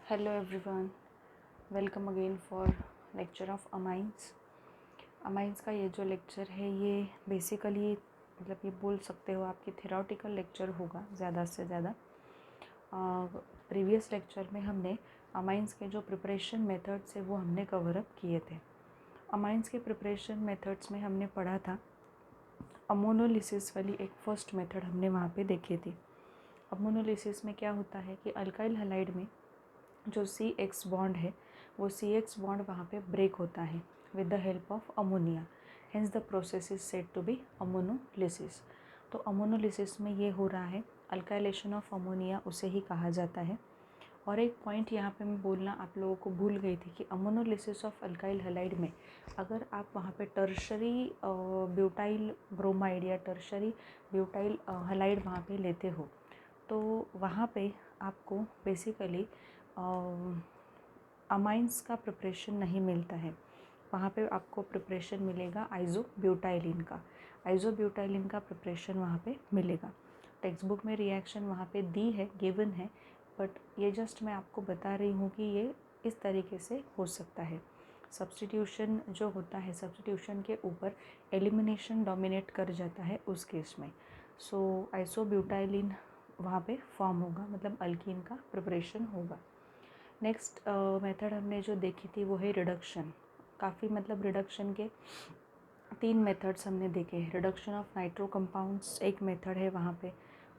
Hello everyone, welcome again for lecture of amines. Amines का ये जो लेक्चर है ये बेसिकली मतलब ये बोल सकते हो आपकी थेरोटिकल लेक्चर होगा ज़्यादा से ज़्यादा। प्रीवियस लेक्चर में हमने अमाइंस के जो प्रिपरेशन मेथड्स है वो हमने कवर अप किए थे। अमाइंस के प्रिपरेशन मेथड्स में हमने पढ़ा था अमोनोलिसिस वाली एक फर्स्ट मेथड हमने वहाँ पे देखी थी। अमोनोलिसिस में क्या होता है कि अल्काइल हैलाइड में जो CX बॉन्ड है वो CX बॉन्ड वहाँ पे ब्रेक होता है with the help of ammonia, hence the process is said to be ammonolysis. तो अमोनोलिसिस में ये हो रहा है, अल्काइलेशन ऑफ अमोनिया उसे ही कहा जाता है। और एक पॉइंट यहाँ पे मैं बोलना आप लोगों को भूल गई थी कि अमोनोलिसिस ऑफ अल्काइल हैलाइड में अगर आप वहाँ पे टर्शरी ब्यूटाइल ब्रोमाइड या टर्शरी ब्यूटाइल हैलाइड वहाँ पे लेते हो तो वहाँ पे आपको बेसिकली अमाइंस का प्रिपरेशन नहीं मिलता है। वहाँ पे आपको प्रिपरेशन मिलेगा आइसोब्यूटाइलिन का। आइसोब्यूटाइलिन का प्रिपरेशन वहाँ पे मिलेगा। टेक्स्ट बुक में रिएक्शन वहाँ पे दी है, गिवन है, बट ये जस्ट मैं आपको बता रही हूँ कि ये इस तरीके से हो सकता है। सब्स्टिट्यूशन जो होता है, सब्स्टिट्यूशन के ऊपर एलिमिनेशन डोमिनेट कर जाता है उस केस में। सो आइसोब्यूटाइलिन वहाँ पे फॉर्म होगा, मतलब अल्कीन का प्रिपरेशन होगा। नेक्स्ट मेथड हमने जो देखी थी वो है रिडक्शन। काफ़ी मतलब रिडक्शन के 3 मेथड्स हमने देखे हैं। रिडक्शन ऑफ नाइट्रो कंपाउंड्स एक मेथड है वहाँ पे,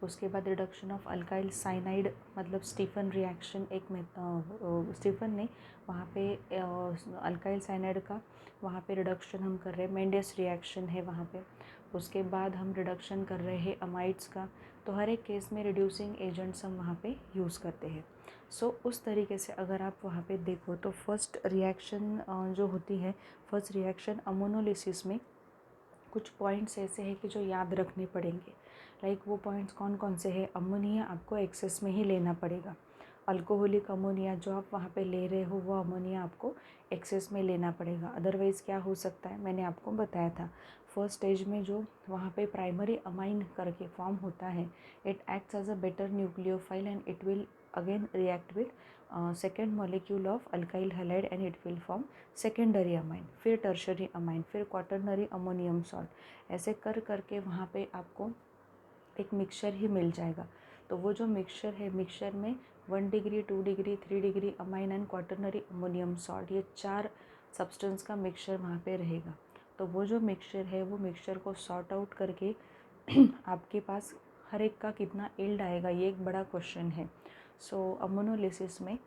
उसके बाद रिडक्शन ऑफ अल्काइल साइनाइड मतलब स्टीफन रिएक्शन एक स्टीफन ने वहाँ पे अल्काइल साइनाइड का वहाँ पे रिडक्शन हम कर रहे हैं, मेंडेस रिएक्शन है वहाँ पे। उसके बाद हम रिडक्शन कर रहे हैं अमाइड्स का। तो हर एक केस में रिड्यूसिंग एजेंट्स हम वहाँ पे यूज़ करते हैं। सो उस तरीके से अगर आप वहाँ पे देखो तो फर्स्ट रिएक्शन जो होती है, फर्स्ट रिएक्शन अमोनोलिसिस में कुछ पॉइंट्स ऐसे हैं कि जो याद रखने पड़ेंगे। लाइक वो पॉइंट्स कौन कौन से हैं? अमोनिया आपको एक्सेस में ही लेना पड़ेगा। अल्कोहलिक अमोनिया जो आप वहाँ पे ले रहे हो वो अमोनिया आपको एक्सेस में लेना पड़ेगा। अदरवाइज़ क्या हो सकता है, मैंने आपको बताया था फर्स्ट स्टेज में जो वहाँ पे प्राइमरी अमाइन करके फॉर्म होता है, it acts as a better nucleophile and it will again react with second molecule of alkyl halide and it will form secondary amine, फिर टर्शरी अमाइन, फिर क्वाटरनरी अमोनियम सॉल्ट। ऐसे कर करके वहाँ पे आपको एक मिक्सचर ही मिल जाएगा। तो वो जो मिक्सचर है, मिक्सचर में 1 degree 2 degree 3 degree amine and quaternary ammonium salt, ये 4 सब्सटेंस का मिक्सचर वहाँ पे रहेगा। तो वो जो मिक्सचर है वो मिक्सचर को सॉर्ट आउट करके आपके पास हर एक का कितना यील्ड आएगा ये एक बड़ा क्वेश्चन है। सो अमोनोलिसिस में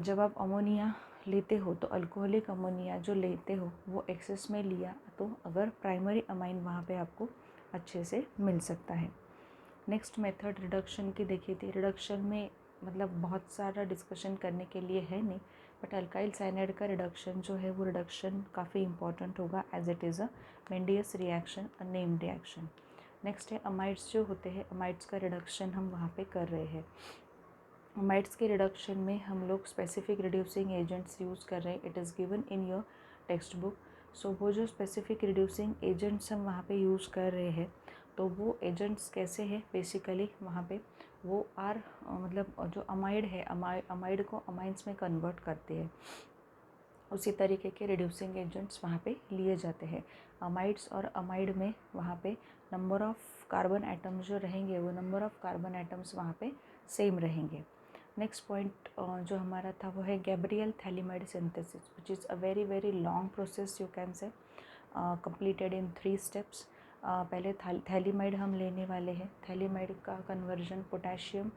जब आप अमोनिया लेते हो तो अल्कोहलिक अमोनिया जो लेते हो वो एक्सेस में लिया तो अगर प्राइमरी अमाइन वहाँ पे आपको अच्छे से मिल सकता है। नेक्स्ट मेथड रिडक्शन की देखी थी। रिडक्शन में मतलब बहुत सारा डिस्कशन करने के लिए है नहीं, बट अल्काइल साइनाइड का रिडक्शन जो है वो रिडक्शन काफ़ी इंपॉर्टेंट होगा as it is a Mendius reaction, a name reaction. Next है अमाइड्स जो होते हैं, अमाइड्स का रिडक्शन हम वहाँ पे कर रहे हैं। अमाइड्स के रिडक्शन में हम लोग स्पेसिफिक रिड्यूसिंग एजेंट्स यूज़ कर रहे हैं, it is given in your text book. So वो जो स्पेसिफिक रिड्यूसिंग एजेंट्स हम वहाँ पे यूज़ कर रहे हैं तो वो एजेंट्स कैसे हैं, बेसिकली वहाँ पे वो आर मतलब जो अमाइड है, अमाइड को अमाइंस में कन्वर्ट करते हैं। उसी तरीके के रिड्यूसिंग एजेंट्स वहाँ पे लिए जाते हैं। अमाइड्स और अमाइड में वहाँ पे नंबर ऑफ़ कार्बन एटम्स जो रहेंगे वो नंबर ऑफ़ कार्बन एटम्स वहाँ पे सेम रहेंगे। नेक्स्ट पॉइंट जो हमारा था वो है Gabriel phthalimide synthesis, which is a very long process you can say, completed in 3 steps। पहले थैलीमाइड हम लेने वाले हैं। थैलीमाइड का conversion potassium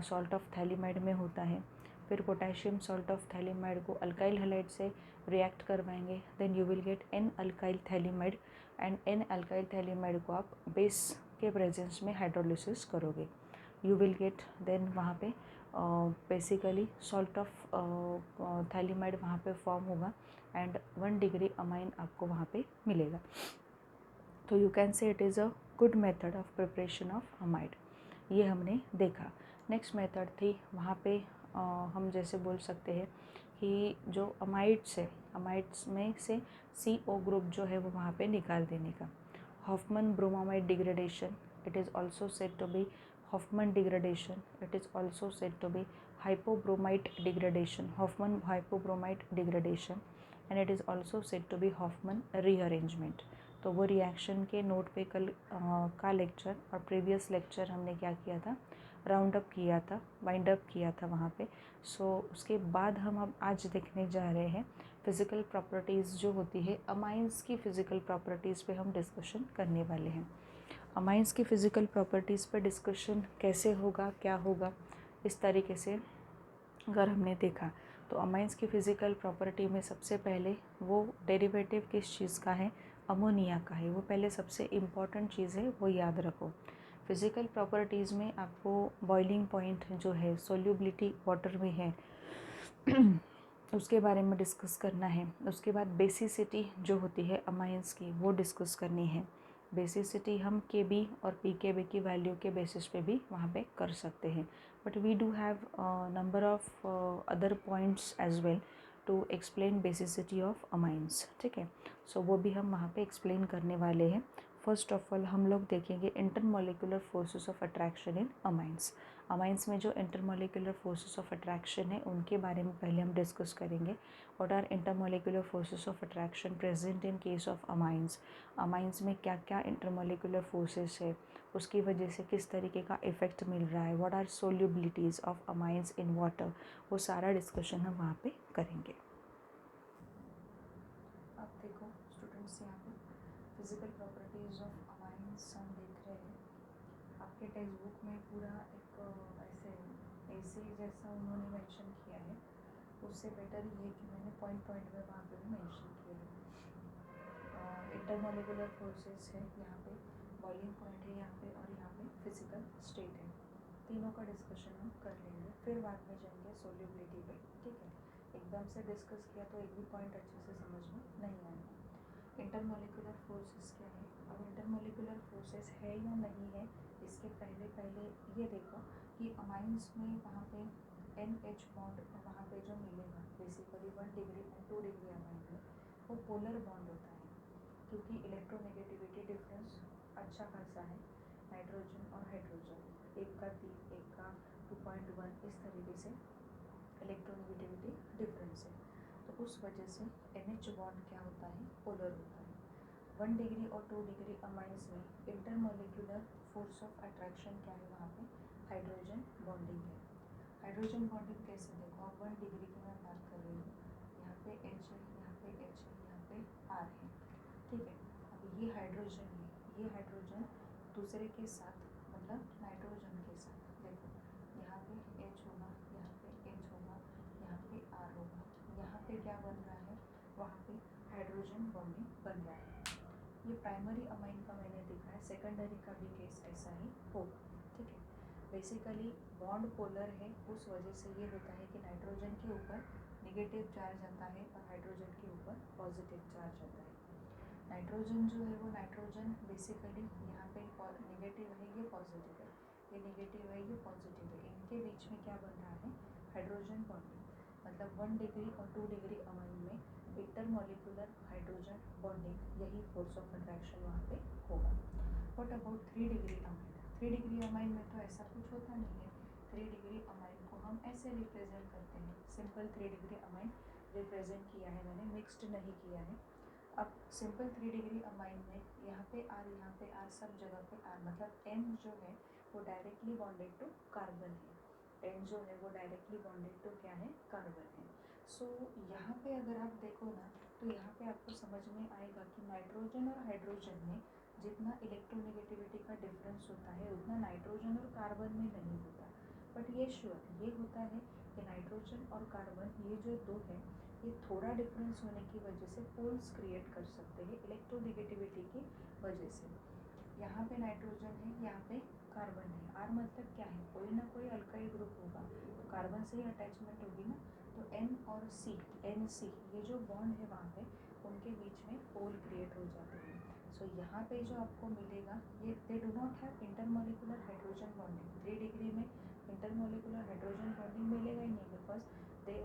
salt of phthalimide में होता है। फिर पोटेशियम सॉल्ट ऑफ थैलीमाइड को अल्काइल हैलाइड से रिएक्ट करवाएंगे, then you will get N alkyl phthalimide and N alkyl phthalimide को आप बेस के प्रेजेंस में हाइड्रोलिसिस करोगे, यू विल गेट देन वहाँ पे बेसिकली सॉल्ट ऑफ थैलीमाइड वहाँ पे फॉर्म होगा एंड 1 डिग्री अमाइन आपको वहाँ पे मिलेगा। तो यू कैन से it is a good method of preparation of amide, ये हमने देखा। नेक्स्ट मेथड थी वहाँ पे हम जैसे बोल सकते हैं कि जो अमाइड्स है, अमाइड्स में से CO ग्रुप जो है वो वहाँ पे निकाल देने का। Hofmann bromamide degradation, it is also said to be Hoffman degradation. It is also said to be hypobromite degradation, Hoffman hypobromite degradation, and it is also said to be Hoffman rearrangement. तो वो reaction के note पे कल का lecture और previous lecture हमने क्या किया था, राउंड अप किया था, वाइंड अप किया था वहाँ पे. सो उसके बाद हम अब आज देखने जा रहे हैं फिज़िकल प्रॉपर्टीज़ जो होती है अमाइंस की फ़िज़िकल प्रॉपर्टीज़ पे हम डिस्कशन करने वाले हैं. अमाइंस की फ़िज़िकल प्रॉपर्टीज़ पे डिस्कशन कैसे होगा, क्या होगा, इस तरीके से अगर हमने देखा तो अमाइंस की फ़िज़िकल प्रॉपर्टी में सबसे पहले वो डेरिवेटिव किस चीज़ का है, अमोनिया का है. वो पहले सबसे इम्पॉर्टेंट चीज़ है, वो याद रखो. फ़िज़िकल प्रॉपर्टीज़ में आपको बॉइलिंग पॉइंट जो है, सोल्यूबिलिटी वाटर में है उसके बारे में डिस्कस करना है. उसके बाद बेसिसिटी जो होती है अमाइंस की वो डिस्कस करनी है. बेसिसिटी हम Kb और pKb की वैल्यू के बेसिस पे भी वहाँ पे कर सकते हैं, but we do have number of other points as well to explain basicity of amines. ठीक है, सो वो भी हम वहाँ पे एक्सप्लेन करने वाले हैं. फर्स्ट ऑफ ऑल हम लोग देखेंगे intermolecular forces of attraction in amines. Amines में जो इंटरमोलिकुलर फोर्सेस ऑफ अट्रैक्शन है उनके बारे में पहले हम डिस्कस करेंगे. What are intermolecular forces of attraction present in case of amines. Amines में क्या क्या इंटरमोलिकुलर फोर्सेस है, उसकी वजह से किस तरीके का इफ़ेक्ट मिल रहा है, what are solubilities of amines in water, वो सारा डिस्कशन हम वहाँ पे करेंगे. अब देखो स्टूडेंट्स, यहाँ पे फिज़िकल प्रॉपर्टीज़ ऑफ अमाइंस हम देख रहे हैं. आपके टेक्स्ट बुक में पूरा एक ऐसे जैसा उन्होंने मेंशन किया है, उससे बेटर ये कि मैंने पॉइंट पॉइंट में वहाँ पे भी मेंशन किया है. इंटरमोलिकुलर फोर्सेस है यहाँ पे, बॉइलिंग पॉइंट है यहाँ पे, और यहाँ पे फिजिकल स्टेट है. तीनों का डिस्कशन हम कर लेंगे, फिर बाद में जाएंगे सोल्यूबिलिटी पे. ठीक है, एकदम से डिस्कस किया तो एक भी पॉइंट अच्छे से समझ में नहीं आएगा. इंटरमोलिकुलर फोर्सेस क्या है. अब इंटरमोलिकुलर फोर्सेस है या नहीं है, इसके पहले ये देखो कि अमाइंस में वहाँ पे NH बॉन्ड वहाँ पे जो मिलेगा बेसिकली 1 डिग्री और 2 डिग्री अमाइन में, वो पोलर बॉन्ड होता है, क्योंकि इलेक्ट्रोनेगेटिविटी डिफरेंस अच्छा खासा है. नाइट्रोजन और हाइड्रोजन, एक का 3, एक का 2.1, इस तरीके से इलेक्ट्रोनेगेटिविटी डिफरेंस है. तो उस वजह से NH बॉन्ड क्या होता है, पोलर होता है. 1 डिग्री और 2 डिग्री अमाइंस में इंटरमोलिकुलर फोर्स ऑफ अट्रैक्शन क्या है, वहाँ पे हाइड्रोजन बॉन्डिंग है. हाइड्रोजन बॉन्डिंग कैसे, देखो आप 1 डिग्री की मैं बात कर रही हूँ, यहाँ पे H है, यहाँ पे H है, यहाँ पे R है. ठीक है, अब ये हाइड्रोजन है, ये हाइड्रोजन दूसरे के साथ मतलब नाइट्रोजन के साथ, देखो यहाँ पे H होगा, यहाँ पे H होगा, यहाँ पे R होगा, यहाँ पे क्या बन रहा है, वहाँ पे हाइड्रोजन बॉन्डिंग बन रहा है. ये प्राइमरी अमाइन का मैंने देखा है, सेकेंडरी का भी केस ऐसा ही होगा. ठीक है, बेसिकली बॉन्ड पोलर है, उस वजह से ये होता है कि नाइट्रोजन के ऊपर नेगेटिव चार्ज आता है और हाइड्रोजन के ऊपर पॉजिटिव चार्ज आता है. नाइट्रोजन जो है वो नाइट्रोजन बेसिकली यहाँ पे नेगेटिव है, ये पॉजिटिव है, ये नेगेटिव है, ये पॉजिटिव है. इनके बीच में क्या बन रहा है, हाइड्रोजन बॉन्डिंग. मतलब 1 डिग्री और 2 डिग्री अमाइन में इंटरमोलिकुलर हाइड्रोजन बॉन्डिंग, यही फोर्स ऑफ अट्रैक्शन वहाँ पे होगा. What about 3 degree amine. 3 degree amine में तो ऐसा कुछ होता नहीं है. 3 डिग्री अमाइन को हम ऐसे रिप्रेजेंट करते हैं, सिंपल 3 डिग्री अमाइन रिप्रेजेंट किया है मैंने, मिक्सड नहीं किया है. अब सिंपल 3 डिग्री अमाइन में यहाँ पे R, यहाँ पे R, सब जगह पे R, मतलब N जो है वो डायरेक्टली बॉन्डेड टू कार्बन है. N जो है वो डायरेक्टली बॉन्डेड टू क्या है, कार्बन है. सो यहाँ पे अगर आप देखो ना, तो यहाँ पे आपको समझ में आएगा कि नाइट्रोजन और हाइड्रोजन में जितना इलेक्ट्रोनेगेटिविटी का डिफरेंस होता है उतना नाइट्रोजन और कार्बन में नहीं होता. बट ये श्योर ये होता है कि नाइट्रोजन और कार्बन ये जो दो है, ये थोड़ा डिफरेंस होने की वजह से पोल्स क्रिएट कर सकते हैं इलेक्ट्रोनेगेटिविटी की वजह से. यहाँ पे नाइट्रोजन है, यहाँ पे कार्बन है. R मतलब क्या है, कोई ना कोई अल्काइल ग्रुप होगा, तो कार्बन से ही अटैचमेंट होगी ना. तो N और C, NC, ये जो बॉन्ड है वहाँ पे उनके बीच में पोल क्रिएट हो जाते हैं. सो यहाँ पे जो आपको मिलेगा, ये they do not have intermolecular hydrogen bonding. 3 degree में इंटरमोलिकुलर हाइड्रोजन बॉन्डिंग मिलेगा ही नहीं, because they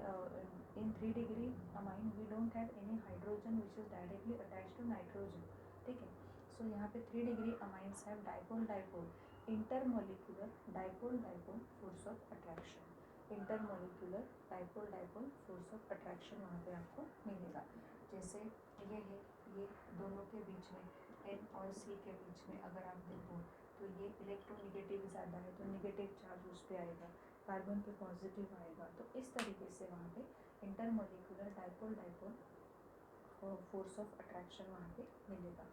in 3 degree amine we don't have any hydrogen which is directly attached to nitrogen. ठीक है, सो यहाँ पे 3 degree amines have dipole dipole. Intermolecular dipole dipole force of attraction. Intermolecular dipole dipole force of attraction वहाँ पे आपको मिलेगा। जैसे ये है, ये दोनों के बीच में N और C के बीच में अगर आप देखो तो ये इलेक्ट्रोनिगेटिव ज़्यादा है तो निगेटिव चार्ज उस पर आएगा, कार्बन पे पॉजिटिव आएगा। तो इस तरीके से वहाँ पे intermolecular dipole dipole force of attraction वहाँ पे मिलेगा।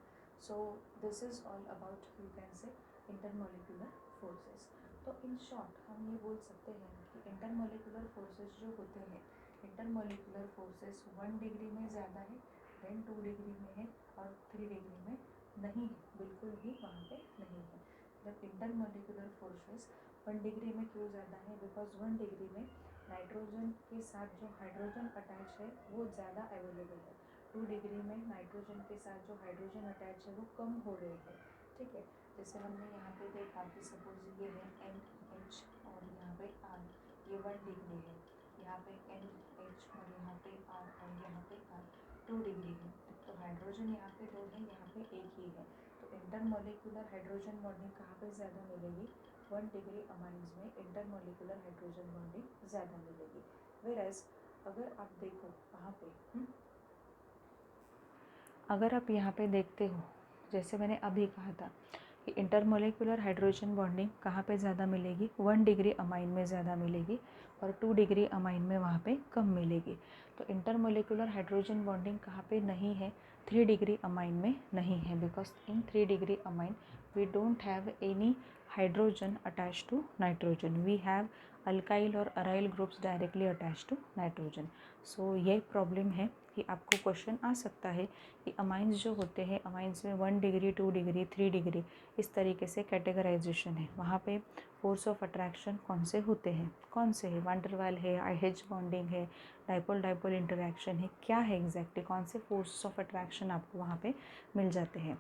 So this is all about you can से इंटरमोलिकुलर फोर्सेस। तो इन शॉर्ट हम ये बोल सकते हैं कि इंटरमोलिकुलर फोर्सेस जो होते हैं, इंटरमोलिकुलर फोर्सेस 1 डिग्री में ज़्यादा है, देन 2 डिग्री में है और 3 डिग्री में नहीं है, बिल्कुल भी वहाँ पे नहीं है। जब इंटरमोलिकुलर फोर्सेस 1 डिग्री में क्यों ज़्यादा है, बिकॉज 1 डिग्री में नाइट्रोजन के साथ जो हाइड्रोजन अटैच है वो ज़्यादा अवेलेबल है। 2 डिग्री में नाइट्रोजन के साथ जो हाइड्रोजन अटैच है वो कम हो रहे हैं। ठीक है, जैसे हमने यहाँ पे देखा कि सपोज ये है NH और यहाँ पे R, ये 1 डिग्री है, यहाँ पे NH और यहाँ पे R और यहाँ पे R 2 डिग्री है। तो हाइड्रोजन यहाँ पे 2 है, यहाँ पे 1 ही है। तो इंटरमोलिकुलर हाइड्रोजन बॉन्डिंग कहाँ पे ज़्यादा मिलेगी, 1 डिग्री अमाइंस में इंटरमोलिकुलर हाइड्रोजन बॉन्डिंग ज़्यादा मिलेगी। वेयरएज अगर आप देखो वहाँ पे अगर आप यहाँ पे देखते हो, जैसे मैंने अभी कहा था कि इंटरमोलिकुलर हाइड्रोजन बॉन्डिंग कहाँ पे ज़्यादा मिलेगी, 1 डिग्री अमाइन में ज़्यादा मिलेगी और 2 डिग्री अमाइन में वहाँ पे कम मिलेगी। तो इंटरमोलिकुलर हाइड्रोजन बॉन्डिंग कहाँ पे नहीं है, 3 डिग्री अमाइन में नहीं है, because in 3 degree amine we don't have any hydrogen attach to nitrogen, we have alkyl और aryl groups directly attach to nitrogen. So ये प्रॉब्लम है कि आपको क्वेश्चन आ सकता है कि अमाइंस जो होते हैं, अमाइंस में 1 डिग्री 2 डिग्री 3 डिग्री इस तरीके से कैटेगराइजेशन है। वहाँ पे फोर्स ऑफ अट्रैक्शन कौन से होते हैं, कौन से है, वान डेर वाल है, IH बॉन्डिंग है, डाइपोल डाइपोल इंटरैक्शन है, क्या है एग्जैक्टली, कौन से फोर्स ऑफ अट्रैक्शन आपको वहाँ पे मिल जाते हैं।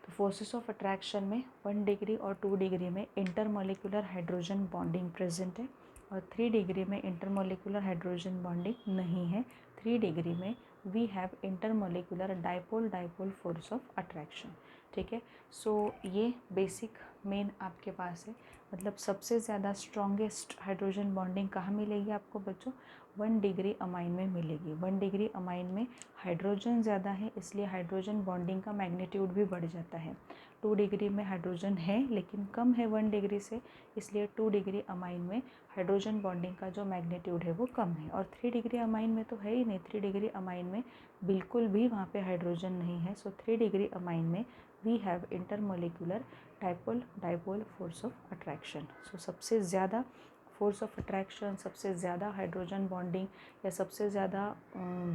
तो फोर्सेस ऑफ अट्रैक्शन में 1 डिग्री और 2 डिग्री में इंटरमोलिकुलर हाइड्रोजन बॉन्डिंग प्रेजेंट है और 3 डिग्री में इंटरमोलिकुलर हाइड्रोजन बॉन्डिंग नहीं है। 3 डिग्री में we have intermolecular dipole dipole force of attraction. ठीक है, सो ये बेसिक मेन आपके पास है। मतलब सबसे ज़्यादा स्ट्रॉन्गेस्ट हाइड्रोजन बॉन्डिंग कहाँ मिलेगी आपको बच्चों, 1 डिग्री अमाइन में मिलेगी। 1 डिग्री अमाइन में हाइड्रोजन ज़्यादा है, इसलिए हाइड्रोजन बॉन्डिंग का मैग्नीट्यूड भी बढ़ जाता है। 2 डिग्री में हाइड्रोजन है लेकिन कम है 1 डिग्री से, इसलिए 2 डिग्री अमाइन में हाइड्रोजन बॉन्डिंग का जो मैग्नीट्यूड है वो कम है। और 3 डिग्री अमाइन में तो है ही नहीं, 3 डिग्री अमाइन में बिल्कुल भी वहाँ पे हाइड्रोजन नहीं है। सो 3 डिग्री अमाइन में we have intermolecular dipole dipole force of attraction. So सबसे ज़्यादा फोर्स ऑफ अट्रैक्शन, सबसे ज़्यादा हाइड्रोजन बॉन्डिंग या सबसे ज़्यादा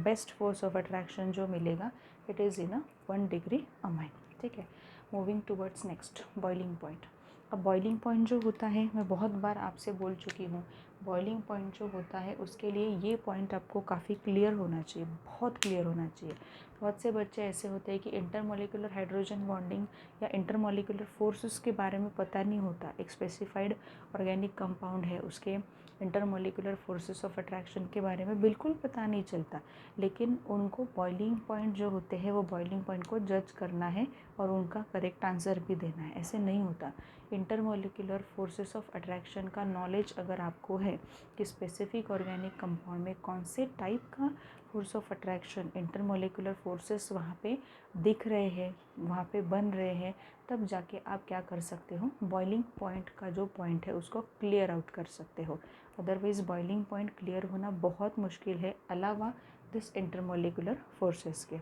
बेस्ट फोर्स ऑफ अट्रैक्शन जो मिलेगा, it is in a 1 degree amine. ठीक है, moving towards next boiling point. अब बॉइलिंग पॉइंट जो होता है, मैं बहुत बार आपसे बोल चुकी हूँ, बॉइलिंग पॉइंट जो होता है उसके लिए ये पॉइंट आपको काफ़ी क्लियर होना चाहिए, बहुत क्लियर होना चाहिए। बहुत से बच्चे ऐसे होते हैं कि इंटरमोलिकुलर हाइड्रोजन बॉन्डिंग या इंटरमोलिकुलर फोर्सेस के बारे में पता नहीं होता। एक स्पेसिफाइड ऑर्गेनिक कंपाउंड है, उसके इंटरमोलिकुलर फोर्सेस ऑफ अट्रैक्शन के बारे में बिल्कुल पता नहीं चलता, लेकिन उनको बॉइलिंग पॉइंट जो होते हैं वो बॉइलिंग पॉइंट को जज करना है और उनका करेक्ट आंसर भी देना है। ऐसे नहीं होता। इंटरमोलिकुलर फोर्सेस ऑफ अट्रैक्शन का नॉलेज अगर आपको है कि स्पेसिफिक ऑर्गेनिक कंपाउंड में कौन से टाइप का force of attraction, intermolecular forces वहाँ पे दिख रहे हैं, वहाँ पे बन रहे हैं, तब जाके आप क्या कर सकते हो, बॉइलिंग पॉइंट का जो पॉइंट है उसको क्लियर आउट कर सकते हो। अदरवाइज़ बॉइलिंग पॉइंट क्लियर होना बहुत मुश्किल है अलावा दिस इंटरमोलिकुलर फोर्सेस के।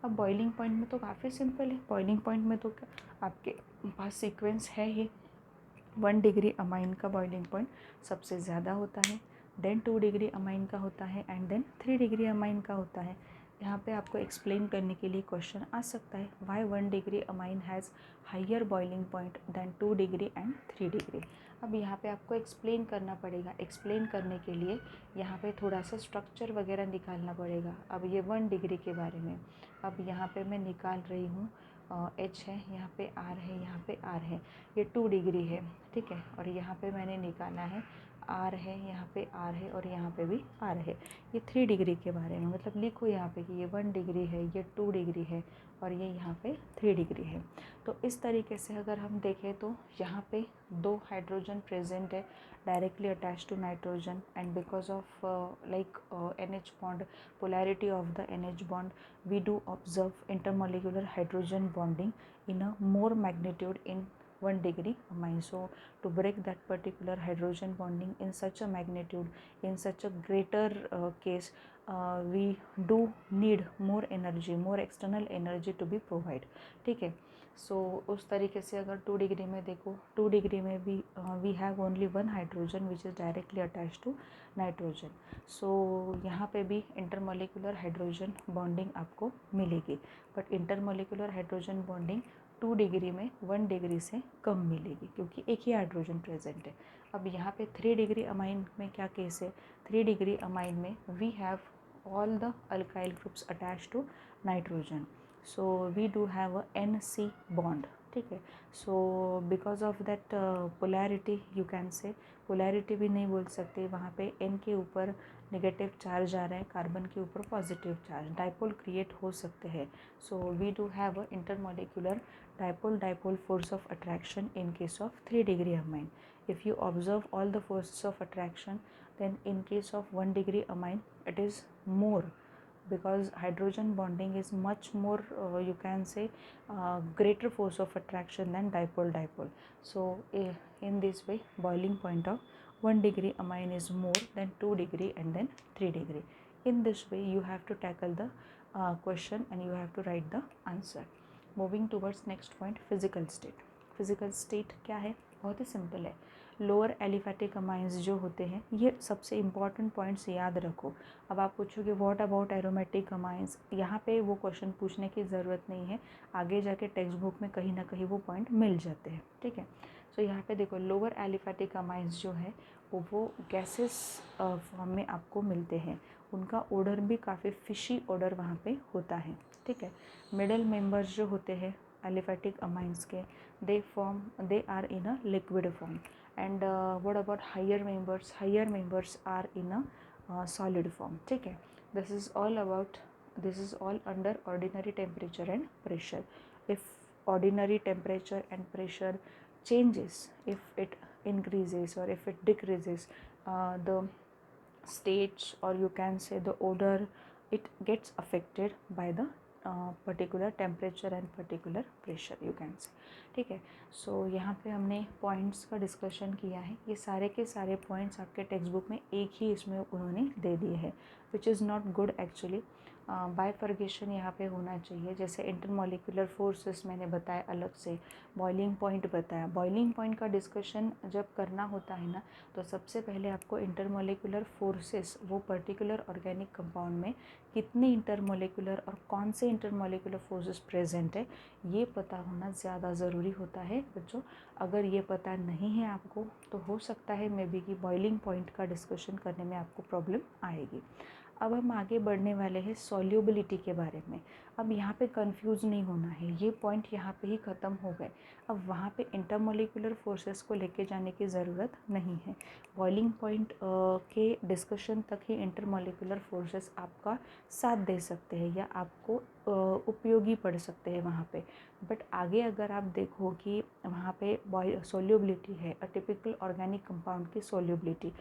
अब बॉइलिंग पॉइंट में तो काफ़ी सिंपल है। बॉइलिंग पॉइंट में तो आपके पास सीक्वेंस है ही, 1 डिग्री अमाइन का बॉइलिंग पॉइंट सबसे ज़्यादा होता है, देन 2 डिग्री अमाइन का होता है एंड देन 3 डिग्री अमाइन का होता है। यहाँ पे आपको एक्सप्लेन करने के लिए क्वेश्चन आ सकता है, why 1 degree amine has higher boiling point than 2 degree and 3 degree. अब यहाँ पे आपको एक्सप्लेन करना पड़ेगा। एक्सप्लेन करने के लिए यहाँ पे थोड़ा सा स्ट्रक्चर वगैरह निकालना पड़ेगा। अब ये 1 डिग्री के बारे में, अब यहाँ पे मैं निकाल रही हूँ, H है, यहाँ पे R है, यहाँ पे R है, ये 2 डिग्री है, ठीक है। और यहाँ पे मैंने निकाला है आर है, यहाँ पे आर है और यहाँ पे भी आर है। ये 3 डिग्री के बारे में, मतलब लिखो यहाँ पे कि ये 1 डिग्री है, ये 2 डिग्री है और ये यहाँ पे 3 डिग्री है। तो इस तरीके से अगर हम देखें तो यहाँ पे 2 हाइड्रोजन प्रेजेंट है directly attach to nitrogen, and because of like NH bond, polarity of the NH bond, we do observe intermolecular hydrogen bonding in a more magnitude in 1 degree amine. So to break that particular hydrogen bonding in such a magnitude, in such a greater case, we do need more energy, more external energy to be provide. ठीक है, सो उस तरीके से अगर 2 degree में देखो, 2 degree में भी we have only 1 hydrogen which is directly attach to nitrogen. So यहाँ पे भी इंटरमोलिकुलर हाइड्रोजन बॉन्डिंग आपको मिलेगी, but intermolecular hydrogen bonding 2 degree में 1 डिग्री से कम मिलेगी क्योंकि एक ही हाइड्रोजन प्रेजेंट है। अब यहाँ पे 3 डिग्री अमाइन में क्या केस है, 3 डिग्री अमाइन में we have all the alkyl groups attached to nitrogen, so we do have a NC bond. ठीक है, so because of that polarity, you can say polarity भी नहीं बोल सकते, वहाँ पे N के ऊपर नेगेटिव चार्ज आ रहा है, कार्बन के ऊपर पॉजिटिव चार्ज, डाइपोल क्रिएट हो सकते हैं। So we do have a intermolecular dipole force of attraction in case of 3 degree amine. If you observe all the forces of attraction, then in case of 1 degree amine it is more, because hydrogen bonding is much more you can say greater force of attraction than dipole. So in this way boiling point of 1 degree amine is more than 2 degree and then 3 degree. In this way you have to tackle the question and you have to write the answer. Moving towards next point, physical state. Physical state क्या है, बहुत ही simple है। Lower aliphatic amines जो होते हैं, ये सबसे important points याद रखो। अब आप पूछोगे व्हाट अबाउट एरोमेटिक अमाइंस, यहाँ पे वो क्वेश्चन पूछने की ज़रूरत नहीं है, आगे जाके टेक्स्ट बुक में कहीं ना कहीं वो पॉइंट मिल जाते हैं। ठीक है, सो यहाँ पे देखो लोअर एलिफैटिक अमाइंस जो है वो गैसेस फॉर्म में आपको मिलते हैं, उनका ऑर्डर भी काफ़ी फिशी ऑर्डर वहाँ पे होता है। ठीक है, मिडल मेंबर्स जो होते हैं एलिफैटिक अमाइंस के, they are in a liquid form, and what about higher members are in a solid form. ठीक है, this is all under ordinary temperature and pressure. If ordinary temperature and pressure changes, if it increases or if it decreases, the states, or you can say the order, it gets affected by the particular temperature and particular pressure, you can say. ठीक है, सो यहाँ पे हमने points का discussion किया है, ये सारे के सारे पॉइंट्स आपके टेक्स्ट बुक में एक ही इसमें उन्होंने दे दिए हैं, which is not good actually. Bifurcation यहाँ पे होना चाहिए, जैसे इंटरमोलिकुलर फोर्सेस मैंने बताया अलग से, बॉइलिंग पॉइंट बताया। बॉइलिंग पॉइंट का डिस्कशन जब करना होता है ना, तो सबसे पहले आपको इंटरमोलिकुलर फोर्सेस, वो पर्टिकुलर ऑर्गेनिक कंपाउंड में कितने इंटरमोलिकुलर और कौन से इंटरमोलिकुलर फोर्सेस प्रेजेंट है, ये पता होना ज़्यादा ज़रूरी होता है बच्चों। अगर ये पता नहीं है आपको तो हो सकता है मे बी कि बॉइलिंग पॉइंट का डिस्कशन करने में आपको प्रॉब्लम आएगी। अब हम आगे बढ़ने वाले हैं सॉल्युबिलिटी के बारे में। अब यहाँ पे कंफ्यूज नहीं होना है, ये पॉइंट यहाँ पे ही ख़त्म हो गए। अब वहाँ पे इंटरमोलिकुलर फोर्सेस को लेके जाने की ज़रूरत नहीं है, बॉइलिंग पॉइंट के डिस्कशन तक ही इंटरमोलिकुलर फोर्सेस आपका साथ दे सकते हैं या आपको उपयोगी पड़ सकते हैं वहाँ पे। बट आगे अगर आप देखो कि वहाँ पे सॉल्युबिलिटी है, अ टिपिकल ऑर्गेनिक कंपाउंड की सॉल्युबिलिटी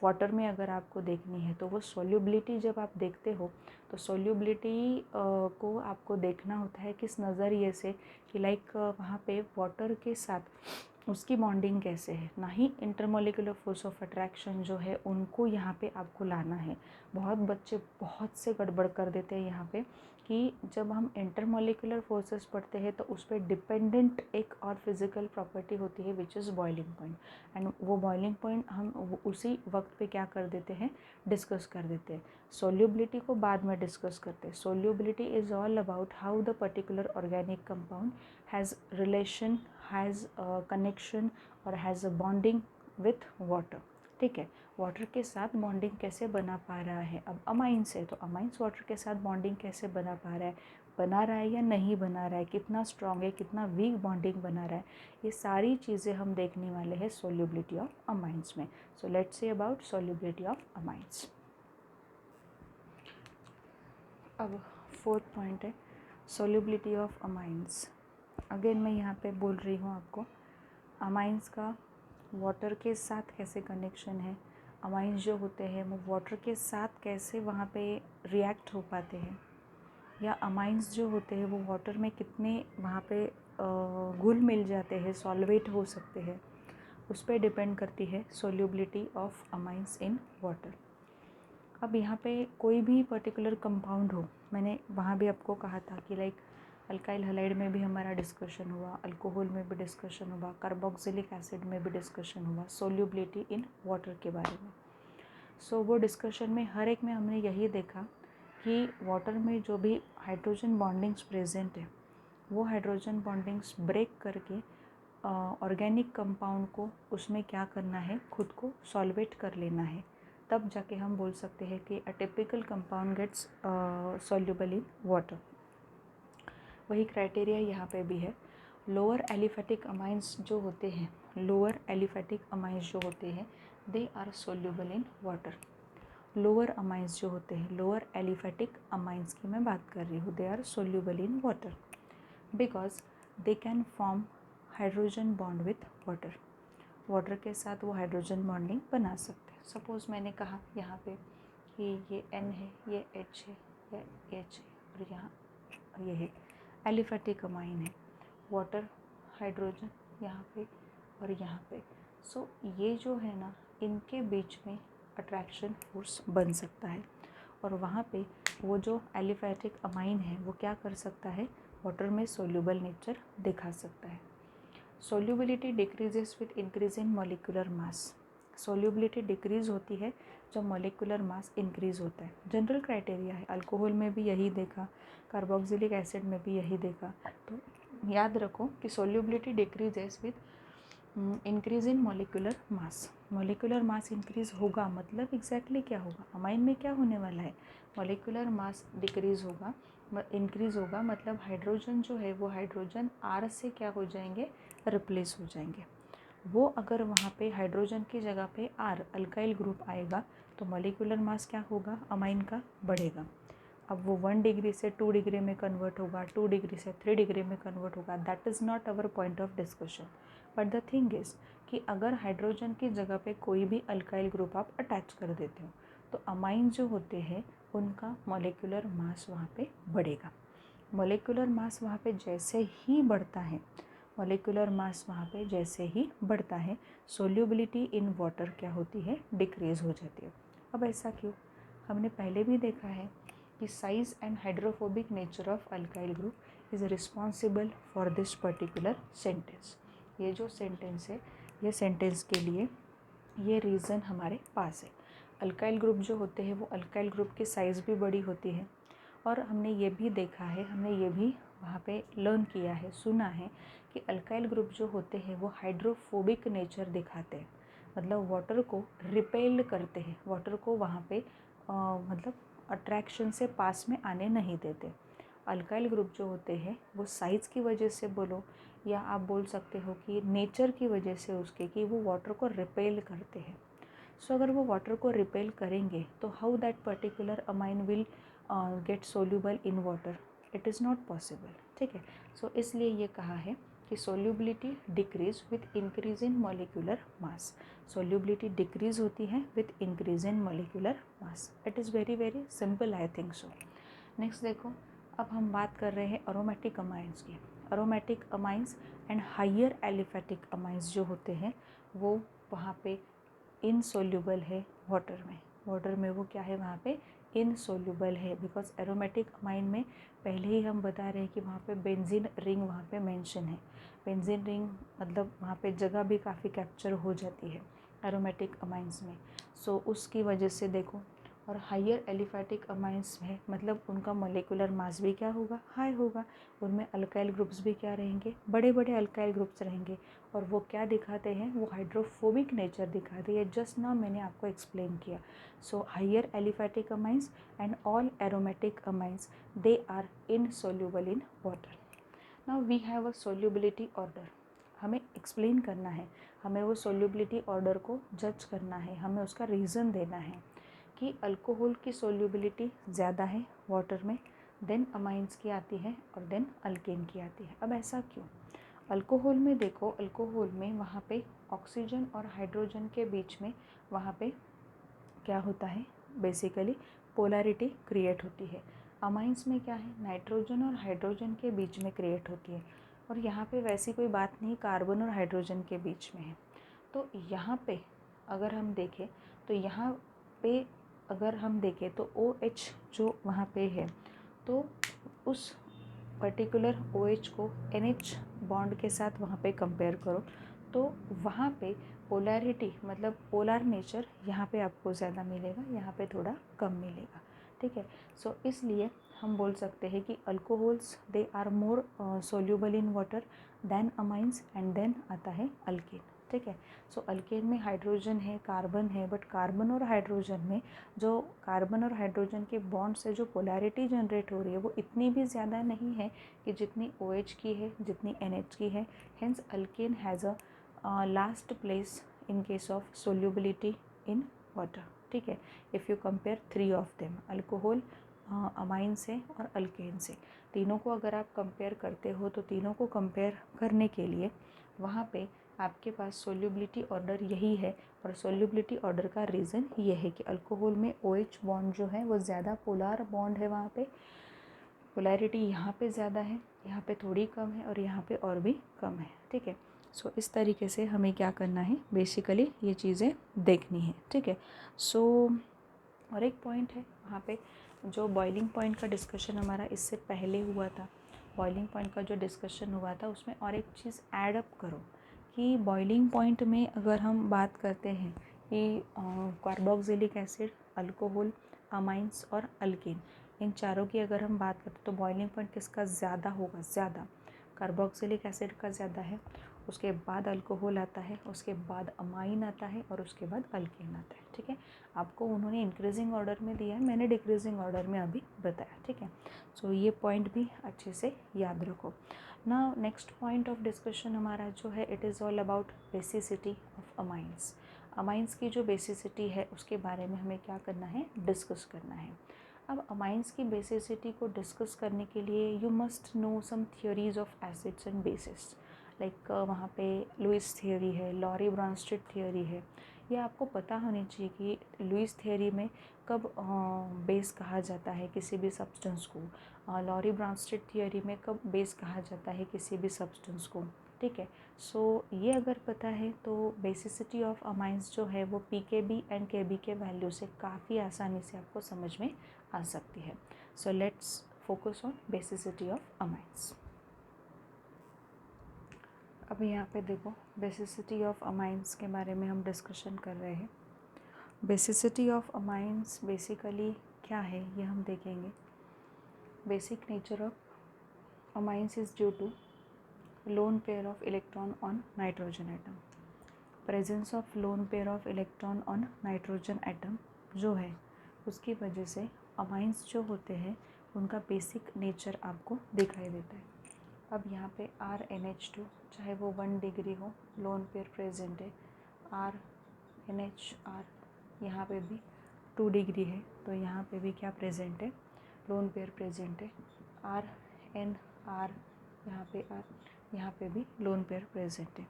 वाटर में अगर आपको देखनी है, तो वो सॉल्युबिलिटी जब आप देखते हो तो सॉल्युबिलिटी को आपको देखना होता है किस नज़रिए से, कि लाइक वहाँ पे वाटर के साथ उसकी बॉन्डिंग कैसे है, ना ही इंटरमोलिकुलर फोर्स ऑफ अट्रैक्शन जो है उनको यहाँ पे आपको लाना है। बहुत बच्चे बहुत से गड़बड़ कर देते हैं यहाँ पे, कि जब हम इंटरमोलिकुलर फोर्सेस पढ़ते हैं तो उस पर डिपेंडेंट एक और फिज़िकल प्रॉपर्टी होती है which is boiling point, and वो बॉइलिंग पॉइंट हम उसी वक्त पे क्या कर देते हैं, डिस्कस कर देते हैं। सॉल्युबिलिटी को बाद में डिस्कस करते हैं। Solubility is all about how the particular organic compound has relation, has connection और has a bonding with water. ठीक है, वाटर के साथ बॉन्डिंग कैसे बना पा रहा है। अब अमाइंस है तो अमाइंस वाटर के साथ बॉन्डिंग कैसे बना पा रहा है, बना रहा है या नहीं बना रहा है, कितना स्ट्रॉन्ग है, कितना वीक बॉन्डिंग बना रहा है, ये सारी चीज़ें हम देखने वाले हैं सोल्यूबिलिटी ऑफ अमाइंस में। So let's say about solubility of amines. अब फोर्थ पॉइंट है सोल्यूबिलिटी ऑफ अमाइंस। अगेन मैं यहाँ पे बोल रही हूँ आपको, अमाइंस का वाटर के साथ कैसे कनेक्शन है, अमाइंस जो होते हैं वो वाटर के साथ कैसे वहाँ पे रिएक्ट हो पाते हैं, या अमाइंस जो होते हैं वो वाटर में कितने वहाँ पे घुल मिल जाते हैं, सॉल्वेट हो सकते हैं, उस पर डिपेंड करती है solubility of amines in water. अब यहाँ पे कोई भी पर्टिकुलर कंपाउंड हो, मैंने वहाँ भी आपको कहा था कि लाइक अल्काइल हैलाइड में भी हमारा डिस्कशन हुआ, अल्कोहल में भी डिस्कशन हुआ, कार्बोक्सिलिक एसिड में भी डिस्कशन हुआ सोल्यूबिलिटी इन वाटर के बारे में। सो वो डिस्कशन में हर एक में हमने यही देखा कि वाटर में जो भी हाइड्रोजन बॉन्डिंग्स प्रेजेंट है वो हाइड्रोजन बॉन्डिंग्स ब्रेक करके ऑर्गेनिक कंपाउंड को उसमें क्या करना है, खुद को सॉल्वेट कर लेना है, तब जाके हम बोल सकते हैं कि a typical compound gets soluble in water. वही क्राइटेरिया यहाँ पे भी है। लोअर एलिफेटिक अमाइंस जो होते हैं, लोअर एलिफेटिक अमाइंस जो होते हैं they are soluble in water. Lower amines जो होते हैं, लोअर एलिफेटिक अमाइंस की मैं बात कर रही हूँ, they are soluble in water because they can form hydrogen bond with water. Water के साथ वो हाइड्रोजन बॉन्डिंग बना सकते हैं। सपोज़ मैंने कहा यहाँ पे कि ये N है, ये H है, ये H है और यहाँ ये है, एलिफेटिक अमाइन है, वाटर हाइड्रोजन यहाँ पे और यहाँ पे। सो ये जो है ना, इनके बीच में अट्रैक्शन फोर्स बन सकता है और वहाँ पे वो जो एलिफेटिक अमाइन है वो क्या कर सकता है, वाटर में सोल्यूबल नेचर दिखा सकता है। Solubility decreases with increase in molecular mass. Solubility decrease होती है जब मॉलिक्यूलर मास इंक्रीज होता है। जनरल क्राइटेरिया है, अल्कोहल में भी यही देखा, कार्बोक्सिलिक एसिड में भी यही देखा। तो याद रखो कि solubility decreases with increase in molecular mass. Molecular mass increase होगा मतलब एग्जैक्टली क्या होगा, अमाइन में क्या होने वाला है, मॉलिक्यूलर मास डिक्रीज होगा, इंक्रीज होगा, मतलब हाइड्रोजन जो है वो हाइड्रोजन आर से क्या हो जाएंगे, रिप्लेस हो जाएंगे। वो अगर वहाँ पे हाइड्रोजन की जगह पे आर अल्काइल ग्रुप आएगा तो मॉलिक्यूलर मास क्या होगा, अमाइन का बढ़ेगा। अब वो 1 डिग्री से 2 डिग्री में कन्वर्ट होगा, 2 डिग्री से 3 डिग्री में कन्वर्ट होगा, that is not our point of discussion. But the thing is कि अगर हाइड्रोजन की जगह पे कोई भी अल्काइल ग्रुप आप अटैच कर देते हो तो अमाइन जो होते हैं उनका मॉलिक्यूलर मास वहाँ पे बढ़ेगा। मॉलिक्यूलर मास वहाँ पे जैसे ही बढ़ता है, मॉलिक्यूलर मास वहाँ पे जैसे ही बढ़ता है, सोल्यूबिलिटी इन वाटर क्या होती है, डिक्रीज़ हो जाती है। अब ऐसा क्यों, हमने पहले भी देखा है कि size and hydrophobic nature of alkyl group is responsible for this particular sentence. ये जो सेंटेंस है, ये सेंटेंस के लिए ये रीज़न हमारे पास है। अल्काइल ग्रुप जो होते हैं वो अल्काइल ग्रुप की साइज़ भी बड़ी होती है और हमने ये भी देखा है, हमने ये भी वहाँ पे लर्न किया है, सुना है कि अल्काइल ग्रुप जो होते हैं वो हाइड्रोफोबिक नेचर दिखाते हैं, मतलब वाटर को रिपेल करते हैं, वाटर को वहाँ पे मतलब अट्रैक्शन से पास में आने नहीं देते। अल्काइल ग्रुप जो होते हैं वो साइज़ की वजह से बोलो या आप बोल सकते हो कि नेचर की वजह से उसके कि वो वाटर को रिपेल करते हैं। सो अगर वो वाटर को रिपेल करेंगे तो how that particular amine will get soluble in water, it is not possible. ठीक है, सो इसलिए ये कहा है कि solubility decrease with increase in molecular mass. Solubility decrease होती है with increase in molecular mass. It is very very simple, I think so. Next देखो, अब हम बात कर रहे हैं अरोमेटिक अमाइंस की। Aromatic amines and higher aliphatic amines जो होते हैं वो वहाँ पे इनसोल्यूबल है वाटर में। वाटर में वो क्या है, वहाँ पे इनसोल्यूबल है बिकॉज एरोमेटिक अमाइन में पहले ही हम बता रहे हैं कि वहाँ पे बेंजीन रिंग वहाँ पे मेंशन है। बेंजीन रिंग मतलब वहाँ पे जगह भी काफ़ी कैप्चर हो जाती है एरोमेटिक अमाइंस में। सो उसकी वजह से देखो, और हायर एलिफैटिक अमाइंस है, मतलब उनका मोलिकुलर मास भी क्या होगा, हाई होगा। उनमें अल्काइल ग्रुप्स भी क्या रहेंगे, बड़े बड़े अल्काइल ग्रुप्स रहेंगे। और वो क्या दिखाते हैं, वो हाइड्रोफोबिक नेचर दिखाते हैं। जस्ट नाउ मैंने आपको एक्सप्लेन किया। So higher aliphatic amines and all aromatic amines, they are insoluble in water. Now we have a solubility order. हमें एक्सप्लेन करना है, हमें वो सोल्यूबिलिटी ऑर्डर को जज करना है, हमें उसका रीज़न देना है कि अल्कोहल की सोल्यूबिलिटी ज़्यादा है वाटर में, देन अमाइंस की आती है और देन अल्केन की आती है। अब ऐसा क्यों? अल्कोहल में देखो, अल्कोहल में वहाँ पे ऑक्सीजन और हाइड्रोजन के बीच में वहाँ पे क्या होता है, बेसिकली पोलैरिटी क्रिएट होती है। अमाइंस में क्या है, नाइट्रोजन और हाइड्रोजन के बीच में क्रिएट होती है। और यहाँ पे वैसी कोई बात नहीं कार्बन और हाइड्रोजन के बीच में है। तो यहाँ पे अगर हम देखें तो यहाँ पे अगर हम देखें तो OH जो वहाँ पे है, तो उस पर्टिकुलर OH को NH बॉन्ड के साथ वहाँ पे कंपेयर करो तो वहाँ पे पोलैरिटी मतलब पोलर नेचर यहाँ पे आपको ज़्यादा मिलेगा, यहाँ पे थोड़ा कम मिलेगा। ठीक है, सो इसलिए हम बोल सकते हैं कि alcohols they are more soluble in water than amines and then आता है अल्केन। ठीक है, सो अल्केन में हाइड्रोजन है, कार्बन है, बट कार्बन और हाइड्रोजन में जो कार्बन और हाइड्रोजन के बॉन्ड से जो पोलैरिटी जनरेट हो रही है वो इतनी भी ज़्यादा नहीं है कि जितनी OH की है, जितनी NH की है। Hence alkane has a last place in case of solubility in water. ठीक है, if you compare 3 of them, alcohol, amine से और अल्केन से, तीनों को अगर आप कंपेयर करते हो तो तीनों को कंपेयर करने के लिए वहाँ पे आपके पास सोल्यूबिलिटी ऑर्डर यही है। और सोल्यूबिलिटी ऑर्डर का रीज़न ये है कि अल्कोहल में OH बॉन्ड जो है वो ज़्यादा पोलर बॉन्ड है, वहाँ पे पोलैरिटी यहाँ पे ज़्यादा है, यहाँ पे थोड़ी कम है और यहाँ पे और भी कम है। ठीक है, सो इस तरीके से हमें क्या करना है, बेसिकली ये चीज़ें देखनी है। ठीक है, सो और एक पॉइंट है वहाँ पे जो बॉइलिंग पॉइंट का डिस्कशन हमारा इससे पहले हुआ था, बॉइलिंग पॉइंट का जो डिस्कशन हुआ था उसमें और एक चीज़ ऐड अप करो कि बॉइलिंग पॉइंट में अगर हम बात करते हैं कि कार्बोक्सिलिक एसिड, अल्कोहल, अमाइंस और अल्केन, इन चारों की अगर हम बात करते तो बॉइलिंग पॉइंट किसका ज़्यादा होगा, ज़्यादा कार्बोक्सिलिक एसिड का ज़्यादा है, उसके बाद अल्कोहल आता है, उसके बाद अमाइन आता है और उसके बाद अल्केन आता है। ठीक है, आपको उन्होंने इंक्रीजिंग ऑर्डर में दिया है, मैंने डिक्रीजिंग ऑर्डर में अभी बताया। ठीक है, सो ये पॉइंट भी अच्छे से याद रखो। Now next point of discussion हमारा जो है, it is all about basicity of amines. Amines की जो बेसिसिटी है उसके बारे में हमें क्या करना है, डिस्कस करना है। अब अमाइंस की बेसिसिटी को डिस्कस करने के लिए you must know some theories of acids and bases. Like वहाँ पे लुईस थियोरी है, लॉरी ब्रॉन्स्टेड थियोरी है। ये आपको पता होनी चाहिए कि लुईस थियोरी में कब बेस कहा जाता है किसी भी सब्सटेंस को, लॉरी ब्रॉन्स्टेड थियोरी में कब बेस कहा जाता है किसी भी सब्सटेंस को। ठीक है, सो ये अगर पता है तो बेसिसिटी ऑफ अमाइंस जो है वो pKb एंड Kb के वैल्यू से काफ़ी आसानी से आपको समझ में आ सकती है। So let's focus on basicity of amines. अब यहाँ पे देखो, बेसिसिटी ऑफ अमाइंस के बारे में हम डिस्कशन कर रहे हैं। बेसिसिटी ऑफ अमाइंस बेसिकली क्या है ये हम देखेंगे। Basic nature of amines is due to lone pair of electron on nitrogen atom। Presence of lone pair of electron on nitrogen atom जो है उसकी वजह से अमाइंस जो होते हैं उनका बेसिक नेचर आपको दिखाई देता है। अब यहाँ पे RNH2 चाहे वो 1 डिग्री हो, लोन पेयर प्रेजेंट है। RNHR यहाँ पे भी 2 डिग्री है तो यहाँ पे भी क्या प्रेजेंट है, लोन पेयर प्रेजेंट है। RNR यहाँ पे भी लोन पेयर प्रेजेंट है।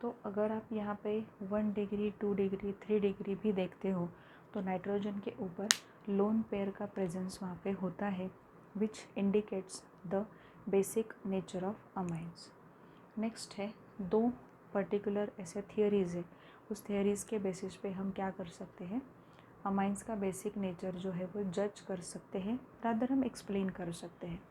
तो अगर आप यहाँ पे 1 डिग्री, 2 डिग्री, 3 डिग्री भी देखते हो तो नाइट्रोजन के ऊपर लोन पेयर का प्रेजेंस वहाँ पे होता है, which indicates the basic nature of amines. Next है 2 पर्टिकुलर ऐसे थियोरीज़ है, उस थियोरीज़ के बेसिस पे हम क्या कर सकते हैं, अमाइंस का बेसिक नेचर जो है वो जज कर सकते हैं, रादर हम एक्सप्लेन कर सकते हैं।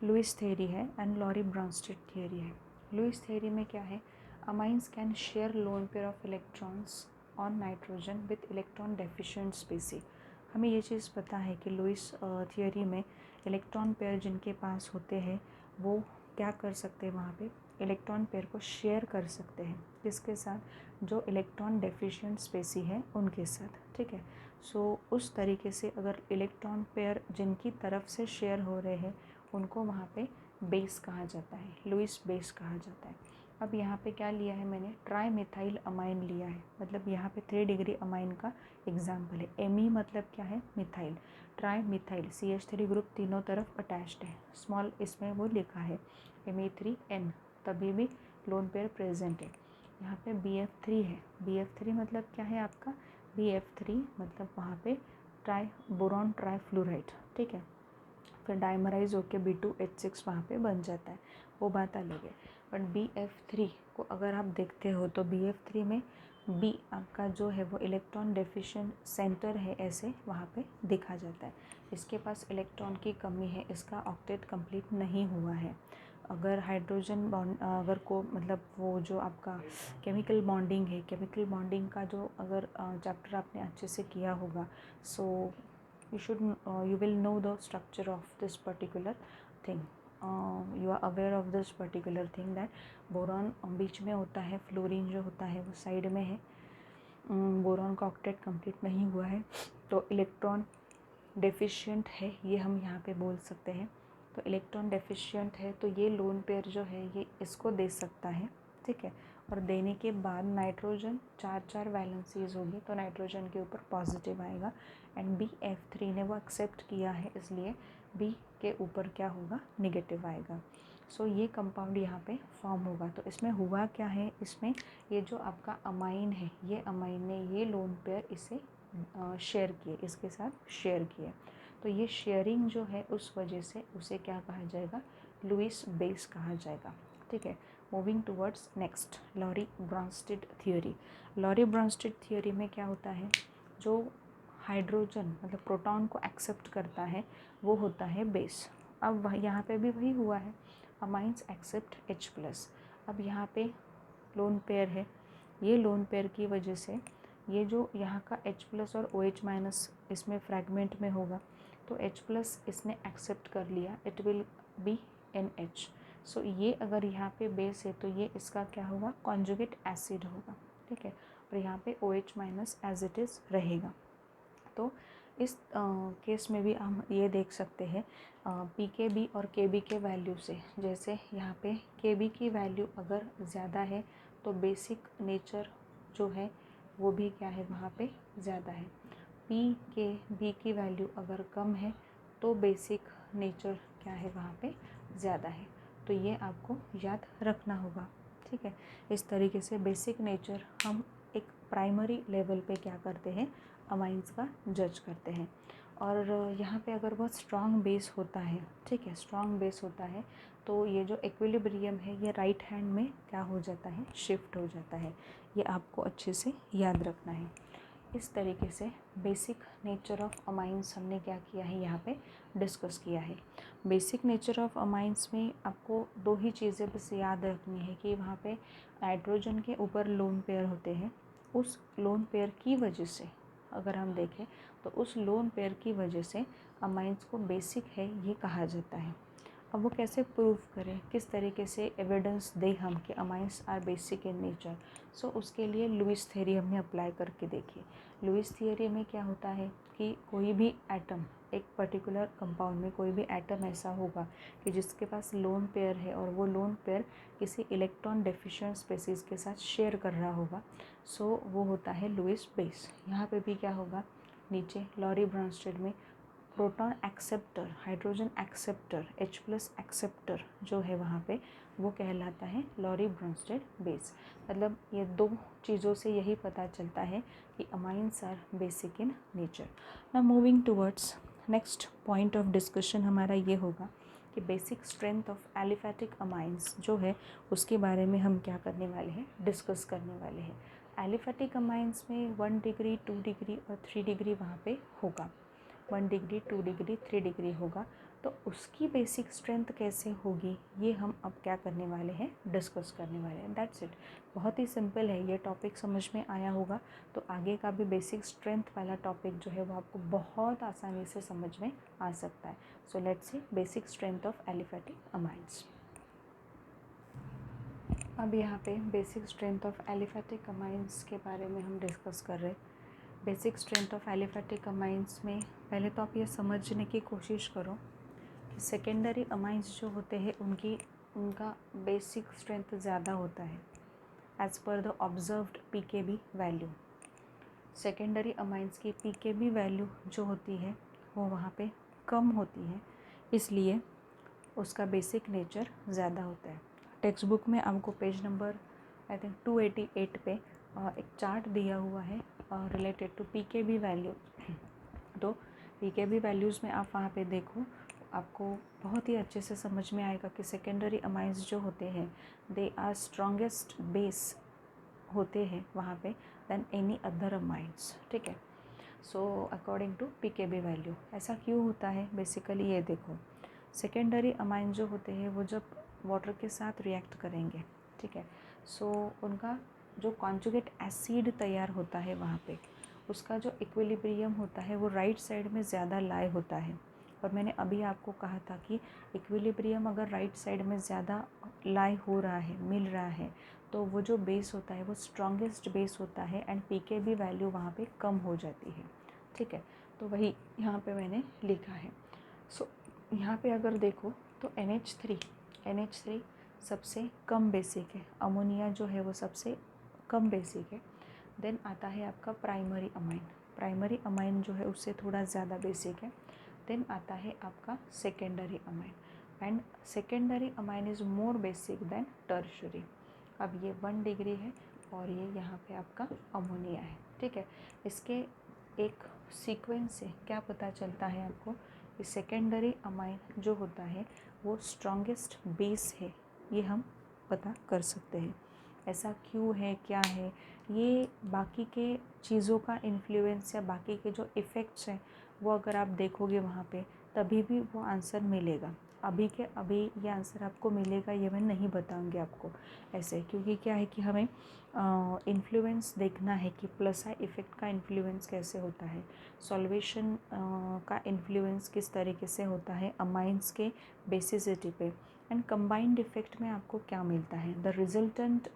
लुईस थियोरी है एंड लॉरी ब्रॉन्स्टेड थियोरी है। लुईस थियोरी में क्या है, amines can share loan pair of electrons on nitrogen with electron deficient स्पीसी। हमें ये चीज़ पता है कि लुईस थियोरी में इलेक्ट्रॉन पेयर जिनके पास होते हैं वो क्या कर सकते हैं, वहाँ पे इलेक्ट्रॉन पेयर को शेयर कर सकते हैं, किसके साथ, जो इलेक्ट्रॉन डेफिशिएंट स्पेसी है उनके साथ, ठीक है। सो उस तरीके से अगर इलेक्ट्रॉन पेयर जिनकी तरफ से शेयर हो रहे हैं उनको वहाँ पे बेस कहा जाता है, लुईस बेस कहा जाता है। अब यहाँ पे क्या लिया है मैंने, ट्राई मिथाइल अमाइन लिया है, मतलब यहाँ पे 3 डिग्री अमाइन का एग्जाम्पल है। एमी मतलब क्या है, methyl, tri methyl CH3 group तीनों तरफ अटैच्ड है, स्मॉल इसमें वो लिखा है Me3N, तभी भी लोन पेयर प्रेजेंट है। यहाँ पे BF3 है, BF3 मतलब क्या है आपका, BF3 मतलब वहाँ पे ट्राई बोरॉन ट्राईफ्लोराइड, ठीक है। फिर डाइमराइज होकर B2H6 वहाँ पे बन जाता है, वो बात अलग है। बट BF3 को अगर आप देखते हो तो BF3 में B आपका जो है वो इलेक्ट्रॉन डेफिशिएंट सेंटर है, ऐसे वहाँ पे दिखा जाता है। इसके पास इलेक्ट्रॉन की कमी है, इसका ऑक्टेट कंप्लीट नहीं हुआ है। अगर हाइड्रोजन बॉन्ड अगर को मतलब वो जो आपका केमिकल बॉन्डिंग है, केमिकल बॉन्डिंग का जो अगर चैप्टर आपने अच्छे से किया होगा, सो you will know the structure of this particular thing. You are aware of this particular thing that boron बीच में होता है, फ्लोरीन जो होता है वो साइड में है, बोरॉन का ऑक्टेट कंप्लीट नहीं हुआ है, तो इलेक्ट्रॉन डेफिशिएंट है, ये हम यहाँ पे बोल सकते हैं। तो इलेक्ट्रॉन डेफिशिएंट है तो ये लोन पेयर जो है ये इसको दे सकता है, ठीक है। और देने के बाद नाइट्रोजन 4 वैलेंसीज होगी, तो नाइट्रोजन के ऊपर पॉजिटिव आएगा, एंड BF3 ने वो एक्सेप्ट किया है, इसलिए B के ऊपर क्या होगा, निगेटिव आएगा। सो ये कंपाउंड यहाँ पे फॉर्म होगा। तो इसमें हुआ क्या है, इसमें ये जो आपका अमाइन है, ये अमाइन ने ये लोन पेयर इसे शेयर किए, इसके साथ शेयर किए, तो ये शेयरिंग जो है उस वजह से उसे क्या कहा जाएगा, लुईस बेस कहा जाएगा, ठीक है। Moving towards next, Lowry Bronsted theory. Lowry Bronsted theory में क्या होता है, जो हाइड्रोजन मतलब प्रोटॉन को एक्सेप्ट करता है वो होता है बेस। अब यहाँ पे भी वही हुआ है, अमाइंस एक्सेप्ट H+। अब यहाँ पे लोन पेयर है, ये लोन पेयर की वजह से ये जो यहाँ का H+ और OH- इसमें फ्रैगमेंट में होगा, तो H+ इसने एक्सेप्ट कर लिया, इट विल बी NH। सो ये अगर यहाँ पे बेस है तो ये इसका क्या होगा, कॉन्जुगेट एसिड होगा, ठीक है। और यहाँ पे OH- एज इट इज़ रहेगा। तो इस केस में भी हम ये देख सकते हैं PKB और KB के वैल्यू से, जैसे यहाँ पे KB की वैल्यू अगर ज़्यादा है तो बेसिक नेचर जो है वो भी क्या है, वहाँ पे ज़्यादा है। PKB की वैल्यू अगर कम है तो बेसिक नेचर क्या है, वहाँ पे ज़्यादा है। तो ये आपको याद रखना होगा, ठीक है। इस तरीके से बेसिक नेचर हम एक प्राइमरी लेवल पे क्या करते हैं, अमाइंस का जज करते हैं। और यहाँ पे अगर बहुत स्ट्रॉन्ग बेस होता है, ठीक है, स्ट्रॉन्ग बेस होता है, तो ये जो इक्विलिब्रियम है ये राइट हैंड में क्या हो जाता है, शिफ्ट हो जाता है। ये आपको अच्छे से याद रखना है। इस तरीके से बेसिक नेचर ऑफ अमाइंस हमने क्या किया है, यहाँ पे डिस्कस किया है। बेसिक नेचर ऑफ अमाइंस में आपको 2 ही चीज़ें बस याद रखनी है कि वहाँ पे नाइट्रोजन के ऊपर लोन पेयर होते हैं, उस लोन पेयर की वजह से अगर हम देखें तो उस लोन पेयर की वजह से अमाइंस को बेसिक है ये कहा जाता है। अब वो कैसे प्रूव करें, किस तरीके से एविडेंस दें हम कि amines are basic in nature, so उसके लिए लुईस थ्योरी हमने अप्लाई करके देखी। लुईस थ्योरी में क्या होता है कि कोई भी एटम, एक पर्टिकुलर कंपाउंड में कोई भी एटम ऐसा होगा कि जिसके पास लोन पेयर है और वो लोन पेयर किसी इलेक्ट्रॉन डेफिशिएंट स्पेसीज के साथ शेयर कर रहा होगा, सो वो होता है लुईस बेस। यहाँ पे भी क्या होगा, नीचे लॉरी ब्रॉन्स्टेड में proton acceptor, hydrogen acceptor, H+ acceptor जो है वहाँ पे वो कहलाता है लॉरी ब्रॉन्स्टेड बेस। मतलब ये 2 चीज़ों से यही पता चलता है कि amines are basic in nature. Now moving towards next point of discussion हमारा ये होगा कि basic strength of aliphatic amines जो है उसके बारे में हम क्या करने वाले हैं, डिस्कस करने वाले हैं। एलिफैटिक अमाइंस में 1 डिग्री 2 डिग्री और 3 डिग्री वहाँ पे होगा, 1 डिग्री 2 डिग्री 3 डिग्री होगा। तो उसकी बेसिक स्ट्रेंथ कैसे होगी ये हम अब क्या करने वाले हैं, डिस्कस करने वाले हैं। दैट्स इट, बहुत ही सिंपल है। ये टॉपिक समझ में आया होगा तो आगे का भी बेसिक स्ट्रेंथ वाला टॉपिक जो है वो आपको बहुत आसानी से समझ में आ सकता है। So let's see basic strength of aliphatic amines. अब यहाँ पे basic strength of aliphatic amines के बारे में हम डिस्कस कर रहे हैं। Basic strength of aliphatic amines में पहले तो आप ये समझने की कोशिश करो कि सेकेंडरी अमाइंस जो होते हैं उनका बेसिक स्ट्रेंथ ज़्यादा होता है as per the observed pKb value. Secondary amines की पीकेबी वैल्यू जो होती है वो वहाँ पे कम होती है, इसलिए उसका बेसिक नेचर ज़्यादा होता है। टेक्स्ट बुक में आपको पेज नंबर आई थिंक 288 पे एक चार्ट दिया हुआ है रिलेटेड टू पीकेबी वैल्यू। तो पीकेबी वैल्यूज़ में आप वहाँ पे देखो, आपको बहुत ही अच्छे से समझ में आएगा कि सेकेंडरी अमाइंस जो होते हैं दे आर स्ट्रॉन्गेस्ट बेस होते हैं वहाँ पे देन एनी अदर अमाइंस। ठीक है, so according to pKb value ऐसा क्यों होता है? बेसिकली ये देखो, सेकेंडरी अमाइन जो होते हैं वो जब वाटर के साथ रिएक्ट करेंगे, ठीक है, सो उनका जो कॉन्जुगेट एसिड तैयार होता है वहाँ पे उसका जो इक्विलिब्रियम होता है वो राइट साइड में ज़्यादा लाई होता है। और मैंने अभी आपको कहा था कि इक्विलिब्रियम अगर राइट साइड में ज़्यादा लाई हो रहा है, मिल रहा है, तो वो जो बेस होता है वो स्ट्रॉन्गेस्ट बेस होता है एंड पीकेबी वैल्यू वहाँ पे कम हो जाती है। ठीक है, तो वही यहाँ पे मैंने लिखा है। सो यहाँ पे अगर देखो तो NH3 सबसे कम बेसिक है, अमोनिया जो है वो सबसे कम बेसिक है। देन आता है आपका प्राइमरी अमाइन जो है उससे थोड़ा ज़्यादा बेसिक है। देन आता है आपका secondary amine and secondary amine is more basic than tertiary. अब ये 1 डिग्री है और ये यहाँ पे आपका अमोनिया है। ठीक है, इसके एक सीक्वेंस से क्या पता चलता है आपको कि सेकेंडरी अमाइन जो होता है वो स्ट्रॉन्गेस्ट बेस है, ये हम पता कर सकते हैं। ऐसा क्यों है, क्या है, ये बाकी के चीज़ों का इन्फ्लुएंस या बाकी के जो इफ़ेक्ट्स हैं वो अगर आप देखोगे वहाँ पे तभी भी वो आंसर मिलेगा। अभी के अभी ये आंसर आपको मिलेगा ये मैं नहीं बताऊंगी आपको ऐसे, क्योंकि क्या है कि हमें इन्फ्लुएंस देखना है कि प्लस आई इफ़ेक्ट का इन्फ्लुएंस कैसे होता है, सॉल्वेशन का इन्फ्लुएंस किस तरीके से होता है अमाइंस के बेसिसिटी पे, एंड कंबाइंड इफेक्ट में आपको क्या मिलता है। द रिजल्टेंट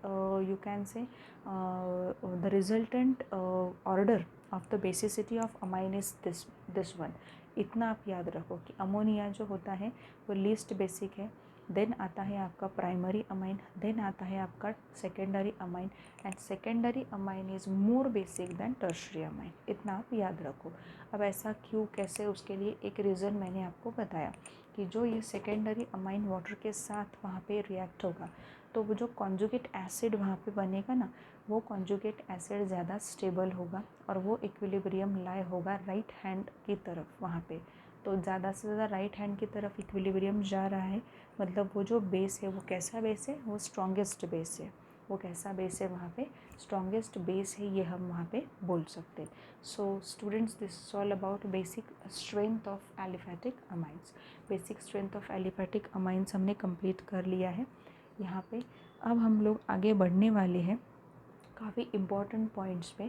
यू कैन से the resultant order of the basicity of amine is this one. इतना आप याद रखो कि अमोनिया जो होता है वो लीस्ट बेसिक है, देन आता है आपका प्राइमरी अमाइन, देन आता है आपका secondary amine and secondary amine is more basic than tertiary amine. इतना आप याद रखो। अब ऐसा क्यों, कैसे, उसके लिए एक रीज़न मैंने आपको बताया कि जो ये सेकेंडरी अमाइन वाटर के साथ वहाँ पे रिएक्ट होगा तो वो जो कॉन्जुगेट एसिड वहाँ पे बनेगा ना, वो कॉन्जुगेट एसिड ज़्यादा स्टेबल होगा और वो इक्विलिब्रियम लाई होगा राइट हैंड की तरफ वहाँ पे। तो ज़्यादा से ज़्यादा राइट हैंड की तरफ इक्विलिब्रियम जा रहा है, मतलब वो जो बेस है वो कैसा बेस है, वो स्ट्रॉन्गेस्ट बेस है। वो कैसा बेस है वहाँ पे, स्ट्रॉन्गेस्ट बेस है, ये हम वहाँ पे बोल सकते हैं। So students, this is all about basic strength of aliphatic amines. Basic strength of aliphatic amines हमने कंप्लीट कर लिया है यहाँ पे। अब हम लोग आगे बढ़ने वाले हैं काफ़ी इम्पॉर्टेंट पॉइंट्स पे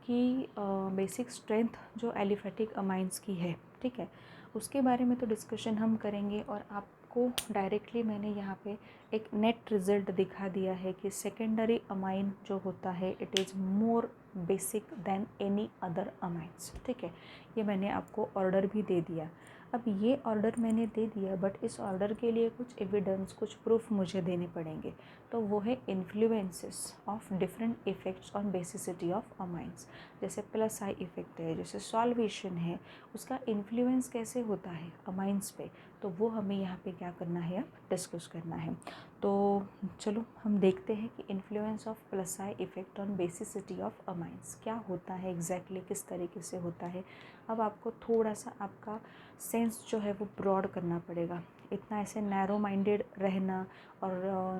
कि बेसिक स्ट्रेंथ जो एलिफेटिक अमाइंस की है, ठीक है, उसके बारे में तो डिस्कशन हम करेंगे। और आपको डायरेक्टली मैंने यहाँ पे एक नेट रिज़ल्ट दिखा दिया है कि सेकेंडरी अमाइन जो होता है it is more basic than any other amines. ठीक है, ये मैंने आपको ऑर्डर भी दे दिया। अब ये ऑर्डर मैंने दे दिया बट इस ऑर्डर के लिए कुछ एविडेंस, कुछ प्रूफ मुझे देने पड़ेंगे। तो वो है influences of different effects on basicity of amines. जैसे प्लस आई इफ़ेक्ट है, जैसे सॉल्वेशन है, उसका इन्फ्लुएंस कैसे होता है अमाइंस पे, तो वो हमें यहाँ पे क्या करना है, अब डिस्कस करना है। तो चलो हम देखते हैं कि influence of plus I effect on basicity of amines क्या होता है एग्जैक्टली, किस तरीके से होता है। अब आपको थोड़ा सा आपका सेंस जो है वो ब्रॉड करना पड़ेगा। इतना ऐसे नैरो माइंडेड रहना और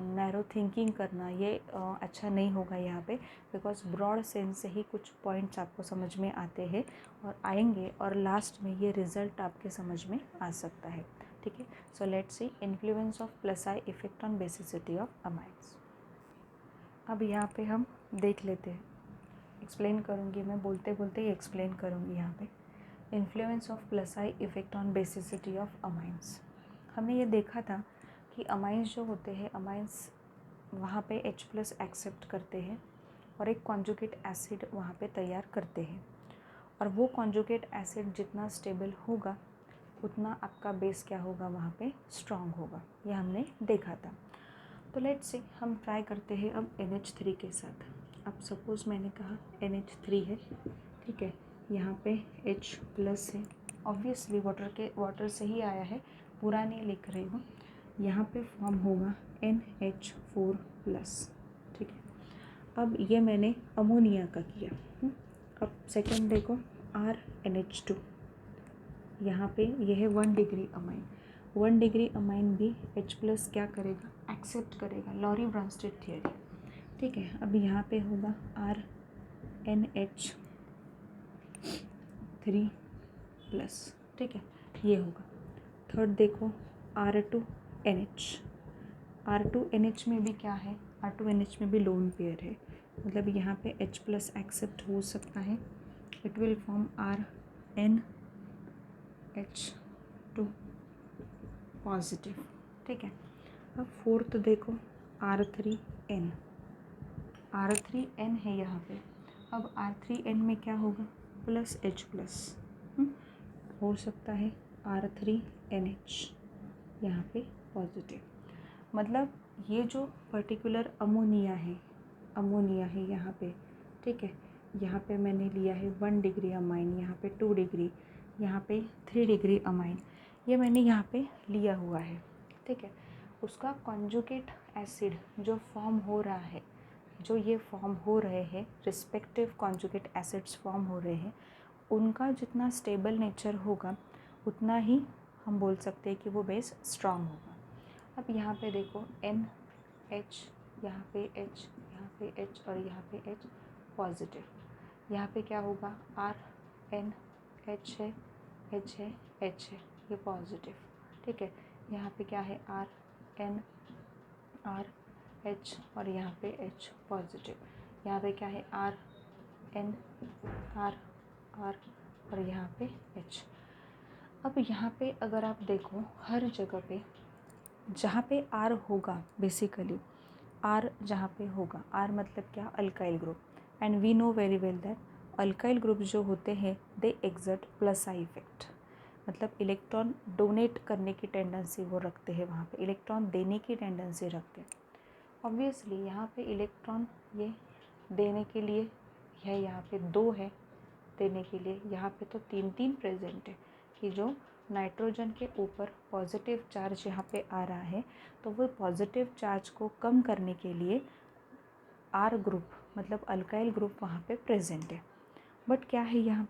नैरो थिंकिंग करना ये अच्छा नहीं होगा यहाँ पे, बिकॉज ब्रॉड सेंस से ही कुछ पॉइंट्स आपको समझ में आते हैं और आएंगे और लास्ट में ये रिज़ल्ट आपके समझ में आ सकता है। ठीक है। So let's see influence of plus I effect on basicity of amines. अब यहाँ पे हम देख लेते हैं, एक्सप्लेन करूँगी मैं, बोलते बोलते ही एक्सप्लेन करूँगी यहाँ पे। Influence of plus I effect on basicity of amines. हमने ये देखा था कि अमाइंस जो होते हैं, अमाइंस वहाँ पे H+ एक्सेप्ट करते हैं और एक कॉन्जुगेट एसिड वहाँ पे तैयार करते हैं, और वो कॉन्जुगेट एसिड जितना स्टेबल होगा उतना आपका बेस क्या होगा, वहाँ पे स्ट्रॉन्ग होगा। ये हमने देखा था। तो लेट्स से हम ट्राई करते हैं अब NH3 के साथ। अब सपोज़ मैंने कहा NH3 है, ठीक है, यहाँ पे H+ है, ऑब्वियसली वाटर से ही आया है, पूरा नहीं लिख रही हूँ। यहाँ पे फॉर्म होगा NH4+, ठीक है। अब ये मैंने अमोनिया का किया। अब सेकंड देखो RNH2, यहाँ पे ये है 1 डिग्री अमाइन। 1 डिग्री अमाइन भी H+ क्या करेगा, एक्सेप्ट करेगा, लॉरी ब्रॉन्स्टेड थियरी, ठीक है। अब यहाँ पे होगा RNH3+, ठीक है, ये होगा। थर्ड देखो R2NH। R2NH में भी क्या है, R2NH में भी लोन पेयर है, मतलब यहाँ पे H+ एक्सेप्ट हो सकता है। It will form RNH2 positive, ठीक है। अब फोर्थ देखो R3N। R3N है यहाँ पे। अब R3N में क्या होगा, +H+, हो सकता है R3NH यहाँ पे पॉजिटिव। मतलब ये जो पर्टिकुलर अमोनिया है यहाँ पे, ठीक है, यहाँ पे मैंने लिया है 1 डिग्री अमाइन, यहाँ पे 2 डिग्री, यहाँ पे 3 डिग्री अमाइन, ये मैंने यहाँ पे लिया हुआ है, ठीक है। उसका कॉन्जुगेट एसिड जो फॉर्म हो रहा है, जो ये फॉर्म हो रहे हैं, रिस्पेक्टिव कॉन्जुगेट एसिड्स फॉर्म हो रहे हैं, उनका जितना स्टेबल नेचर होगा उतना ही हम बोल सकते हैं कि वो बेस स्ट्रॉन्ग होगा। अब यहाँ पे देखो NH, यहाँ पे H, यहाँ पे H और यहाँ पे H पॉजिटिव। यहाँ पे क्या होगा, RNH है, H है, H है, ये पॉजिटिव, ठीक है। यहाँ पे क्या है, RH और यहाँ पे H पॉजिटिव। यहाँ पे क्या है, RN, R और यहाँ पे H। अब यहाँ पे अगर आप देखो, हर जगह पे जहाँ पे R होगा, बेसिकली R जहाँ पे होगा, R मतलब क्या, alkyl group, and we know very well that alkyl group जो होते हैं they exert plus I effect, मतलब इलेक्ट्रॉन डोनेट करने की टेंडेंसी वो रखते हैं, वहाँ पे इलेक्ट्रॉन देने की टेंडेंसी रखते हैं। ऑब्वियसली यहाँ पे इलेक्ट्रॉन ये देने के लिए है, यहाँ पे 2 है देने के लिए, यहाँ पे तो 3 प्रेजेंट है, कि जो नाइट्रोजन के ऊपर पॉजिटिव चार्ज यहाँ पे आ रहा है, तो वो पॉजिटिव चार्ज को कम करने के लिए R ग्रुप मतलब अल्काइल ग्रुप वहाँ पे प्रेजेंट है। बट क्या है, यहाँ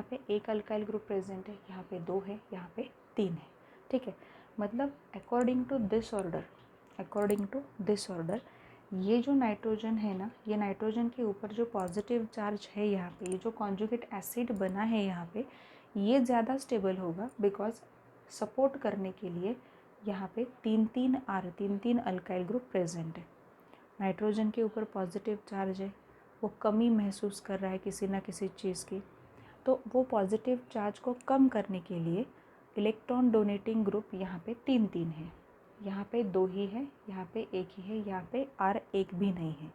पे एक अल्काइल ग्रुप प्रेजेंट है, यहाँ पे 2 है, यहाँ पे 3 है, ठीक है। मतलब अकॉर्डिंग टू दिस ऑर्डर ये जो नाइट्रोजन है ना, ये नाइट्रोजन के ऊपर जो पॉजिटिव चार्ज है यहाँ पे, ये जो कॉन्जुगेट एसिड बना है यहाँ पे, ये ज़्यादा स्टेबल होगा, बिकॉज सपोर्ट करने के लिए यहाँ पे 3 अल्काइल ग्रुप प्रेजेंट है। नाइट्रोजन के ऊपर पॉजिटिव चार्ज है, वो कमी महसूस कर रहा है किसी ना किसी चीज़ की, तो वो पॉजिटिव चार्ज को कम करने के लिए इलेक्ट्रॉन डोनेटिंग ग्रुप यहाँ पे 3 है, यहाँ पे 2 ही है, यहाँ पे 1 ही है, यहाँ पे R एक भी नहीं है।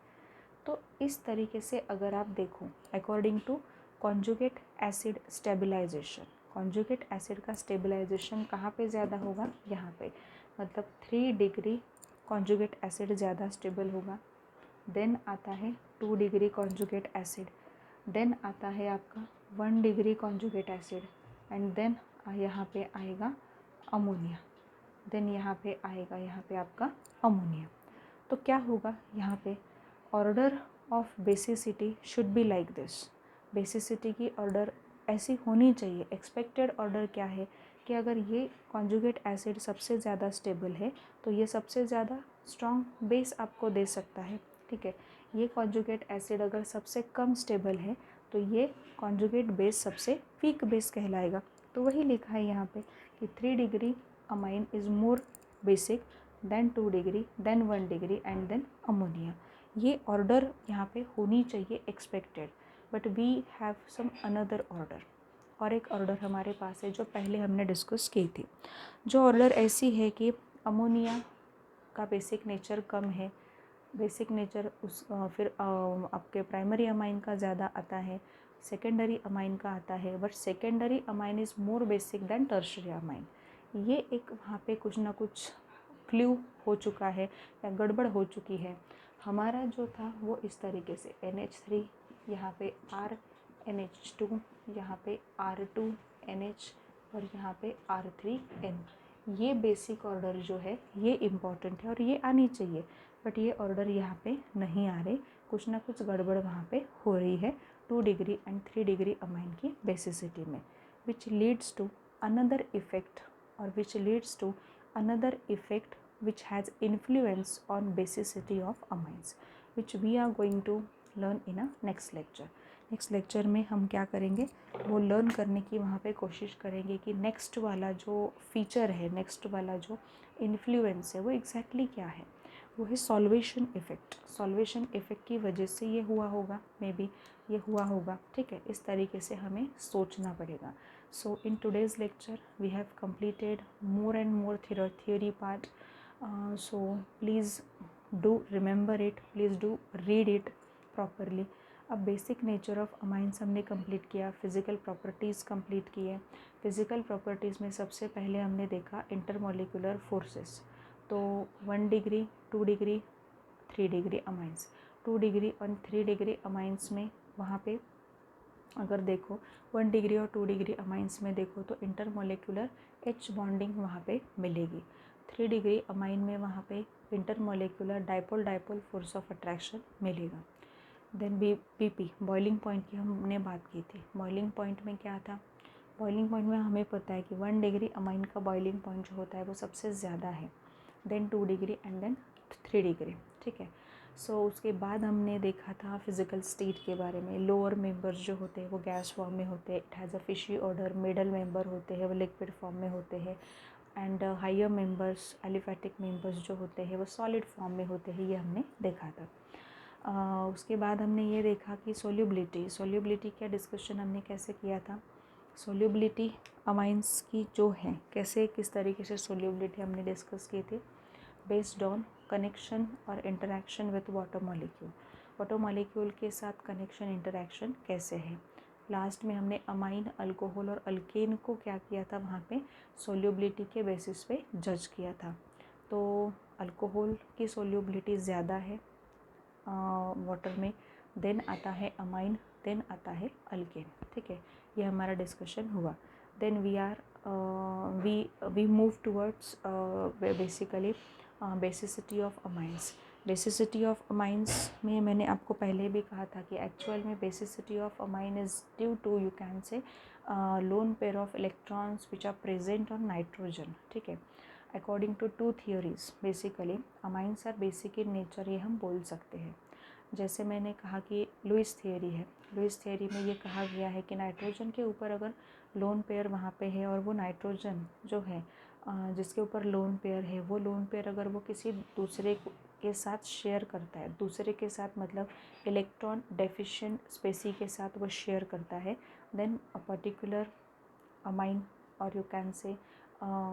तो इस तरीके से अगर आप देखो, according to conjugate acid stabilization, conjugate acid का स्टेबलाइजेशन कहाँ पे ज़्यादा होगा, यहाँ पे, मतलब 3 डिग्री कॉन्जुगेट एसिड ज़्यादा स्टेबल होगा। देन आता है 2 डिग्री कॉन्जुगेट एसिड, देन आता है आपका 1 degree conjugate acid, and then यहाँ पे आएगा अमोनिया, देन यहाँ पे आएगा यहाँ पे आपका अमोनिया। तो क्या होगा यहाँ पे, order of basicity should be like this. Basicity की ऑर्डर ऐसी होनी चाहिए। एक्सपेक्टेड ऑर्डर क्या है कि अगर ये कॉन्जुगेट एसिड सबसे ज़्यादा स्टेबल है तो ये सबसे ज़्यादा स्ट्रॉन्ग बेस आपको दे सकता है, ठीक है। ये कॉन्जुगेट एसिड अगर सबसे कम स्टेबल है तो ये कॉन्जुगेट बेस सबसे वीक बेस कहलाएगा। तो वही लिखा है यहाँ पे कि 3 degree amine is more basic than 2 degree then 1 degree and then ammonia. ये ऑर्डर यहाँ पे होनी चाहिए expected, but we have some another order. और एक ऑर्डर हमारे पास है जो पहले हमने डिस्कस की थी, जो ऑर्डर ऐसी है कि अमोनिया का बेसिक नेचर कम है, बेसिक नेचर उस फिर आपके प्राइमरी अमाइन का ज़्यादा आता है, सेकेंडरी अमाइन का आता है, but secondary amine is more basic than tertiary amine. ये एक वहाँ पे कुछ ना कुछ क्ल्यू हो चुका है या गड़बड़ हो चुकी है। हमारा जो था वो इस तरीके से NH3, यहाँ पे RNH2, यहाँ पे R2NH और यहाँ पे R3N। ये बेसिक ऑर्डर जो है ये इम्पॉर्टेंट है और ये आनी चाहिए, बट ये ऑर्डर यहाँ पे नहीं आ रहे, कुछ ना कुछ गड़बड़ वहाँ पे हो रही है 2 डिग्री एंड 3 डिग्री अमाइन की बेसिसिटी में, which leads to another effect और which leads to another effect which has influence on basicity of amines, which we are going to learn in a next lecture. Next lecture में हम क्या करेंगे वो learn करने की वहाँ पे कोशिश करेंगे कि नेक्स्ट वाला जो फीचर है, नेक्स्ट वाला जो इन्फ्लुएंस है वो एग्जैक्टली क्या है। वो है सॉल्वेशन इफ़ेक्ट। सॉल्वेशन इफ़ेक्ट की वजह से ये हुआ होगा, मे बी ये हुआ होगा, ठीक है। इस तरीके से हमें सोचना पड़ेगा। So in today's lecture we have completed more and more theory part. So please do remember it, please do read it properly. अब बेसिक नेचर ऑफ अमाइंस हमने कंप्लीट किया, फिज़िकल प्रॉपर्टीज़ कंप्लीट किए। फिज़िकल प्रॉपर्टीज़ में सबसे पहले हमने देखा intermolecular forces. तो 1 degree 2 degree 3 degree amines, 2 degree और 3 डिग्री अमाइंस में वहाँ पे अगर देखो 1 डिग्री और 2 डिग्री अमाइंस में देखो तो इंटरमोलिकुलर H बॉन्डिंग वहाँ पे मिलेगी। 3 डिग्री अमाइन में वहाँ पे intermolecular dipole force of attraction मिलेगा। देन BP बॉइलिंग पॉइंट की हमने बात की थी। बॉइलिंग पॉइंट में क्या था, बॉइलिंग पॉइंट में हमें पता है कि 1 डिग्री अमाइन का बॉइलिंग पॉइंट जो होता है वो सबसे ज़्यादा है, then 2 degree and then 3 degree, ठीक है। सो उसके बाद हमने देखा था फिज़िकल स्टेट के बारे में। लोअर मेंबर्स जो होते हैं वो गैस फॉर्म में होते हैं, it has a fishy order. Middle member होते हैं वो लिक्विड फॉर्म में होते हैं, and higher members aliphatic members जो होते हैं वो सॉलिड फॉर्म में होते हैं, ये हमने देखा था। उसके बाद हमने ये देखा कि सोल्यूबिलिटी का डिस्कशन हमने कैसे किया था। सोल्यूबिलिटी अमाइंस की जो है कैसे किस तरीके से सोल्यूबिलिटी हमने डिस्कस की थी, बेस्ड ऑन कनेक्शन और interaction with water molecule. Water molecule के साथ कनेक्शन इंटरेक्शन कैसे है। लास्ट में हमने अमाइन, अल्कोहल और अल्केन को क्या किया था, वहाँ पे सोल्यूबिलिटी के बेसिस पे जज किया था। तो अल्कोहल की सोल्यूबिलिटी ज़्यादा है वाटर में, देन आता है अमाइन, देन आता है अल्केन, ठीक है। ये हमारा डिस्कशन हुआ। Then we move towards basically basicity of amines. Basicity of amines में मैंने आपको पहले भी कहा था कि एक्चुअल में basicity of amine is due to, you can say, lone pair of electrons which are present on nitrogen, ठीक है। According to 2 theories basically amines are basic in nature, ये हम बोल सकते हैं। जैसे मैंने कहा कि लुईस थियोरी है, लुईस थियोरी में ये कहा गया है कि नाइट्रोजन के ऊपर अगर लोन पेयर वहाँ पे है और वो नाइट्रोजन जो है जिसके ऊपर लोन पेयर है, वो लोन पेयर अगर वो किसी दूसरे के साथ शेयर करता है, दूसरे के साथ मतलब इलेक्ट्रॉन डेफिशिएंट स्पेसी के साथ वो शेयर करता है, देन अ पर्टिकुलर अमाइन और यू कैन से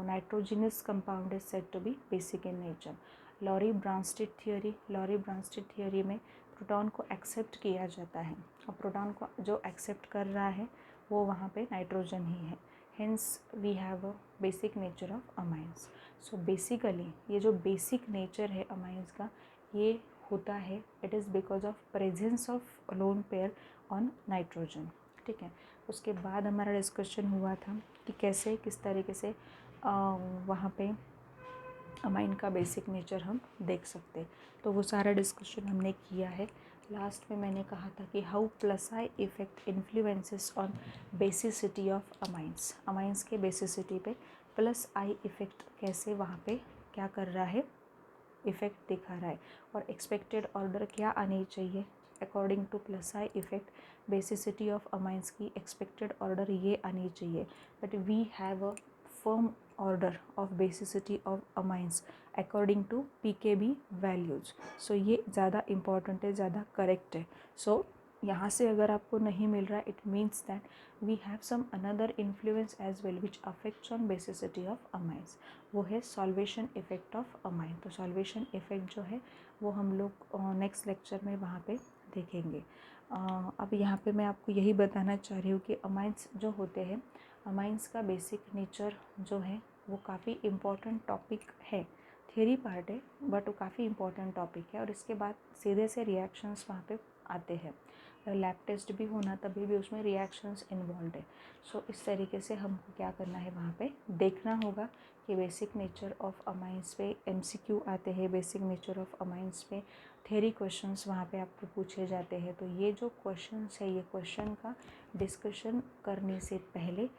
nitrogenous compound is said to be basic in nature. Lowry Bronsted theory में प्रोटॉन को एक्सेप्ट किया जाता है और प्रोटॉन को जो एक्सेप्ट कर रहा है वो वहाँ पे नाइट्रोजन ही है, hence we have a basic nature of amines. So basically ये जो बेसिक नेचर है अमाइंस का ये होता है, it is because of presence of lone pair on nitrogen, ठीक है। उसके बाद हमारा डिस्कशन हुआ था कि कैसे किस तरीके से वहाँ पे अमाइन का बेसिक नेचर हम देख सकते, तो वो सारा डिस्कशन हमने किया है। लास्ट में मैंने कहा था कि how plus I effect influences on basicity of amines. Amines के बेसिसिटी पे प्लस आई इफेक्ट कैसे वहाँ पे क्या कर रहा है, इफ़ेक्ट दिखा रहा है, और एक्सपेक्टेड ऑर्डर क्या आनी चाहिए according to plus I effect. Basicity of amines की एक्सपेक्टेड ऑर्डर ये आनी चाहिए, but we have a firm order of basicity of amines according to pKb values. So ये ज़्यादा इम्पॉर्टेंट है, ज़्यादा करेक्ट है। सो यहाँ से अगर आपको नहीं मिल रहा है, it means that we have some another influence as well which affects on basicity of amines. वो है सॉल्वेशन इफेक्ट ऑफ अमाइन। तो सॉल्वेशन इफेक्ट जो है वो हम लोग नेक्स्ट लेक्चर में वहाँ पे देखेंगे। अब यहाँ पे मैं आपको यही बताना चाह रही हूँ कि अमाइंस जो होते हैं, अमाइंस का बेसिक नेचर जो है वो काफ़ी इम्पॉर्टेंट टॉपिक है, थियरी पार्ट है बट वो काफ़ी इम्पॉर्टेंट टॉपिक है। और इसके बाद सीधे से रिएक्शंस वहाँ पे आते हैं। लैब टेस्ट भी होना तभी भी उसमें रिएक्शंस इन्वॉल्व है। सो इस तरीके से हमको क्या करना है, वहाँ पे देखना होगा कि बेसिक नेचर ऑफ अमाइंस पे MCQ आते हैं, बेसिक नेचर ऑफ अमाइंस पे थ्योरी क्वेश्चंस वहाँ पे आपको पूछे जाते हैं। तो ये जो क्वेश्चंस है, ये क्वेश्चन का डिस्कशन करने से पहले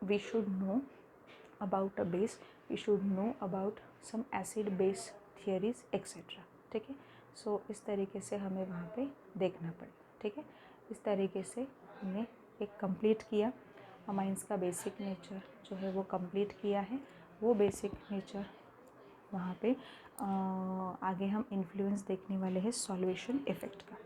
we should know about a base, we should know about some acid base theories etcetera. ठीक है। सो इस तरीके से हमें वहाँ पे देखना पड़ेगा। ठीक है। इस तरीके से हमने एक कंप्लीट किया, अमाइंस का बेसिक नेचर जो है वो कंप्लीट किया है। वो बेसिक नेचर वहाँ पे आगे हम इन्फ्लुएंस देखने वाले हैं सॉल्वेशन इफ़ेक्ट का।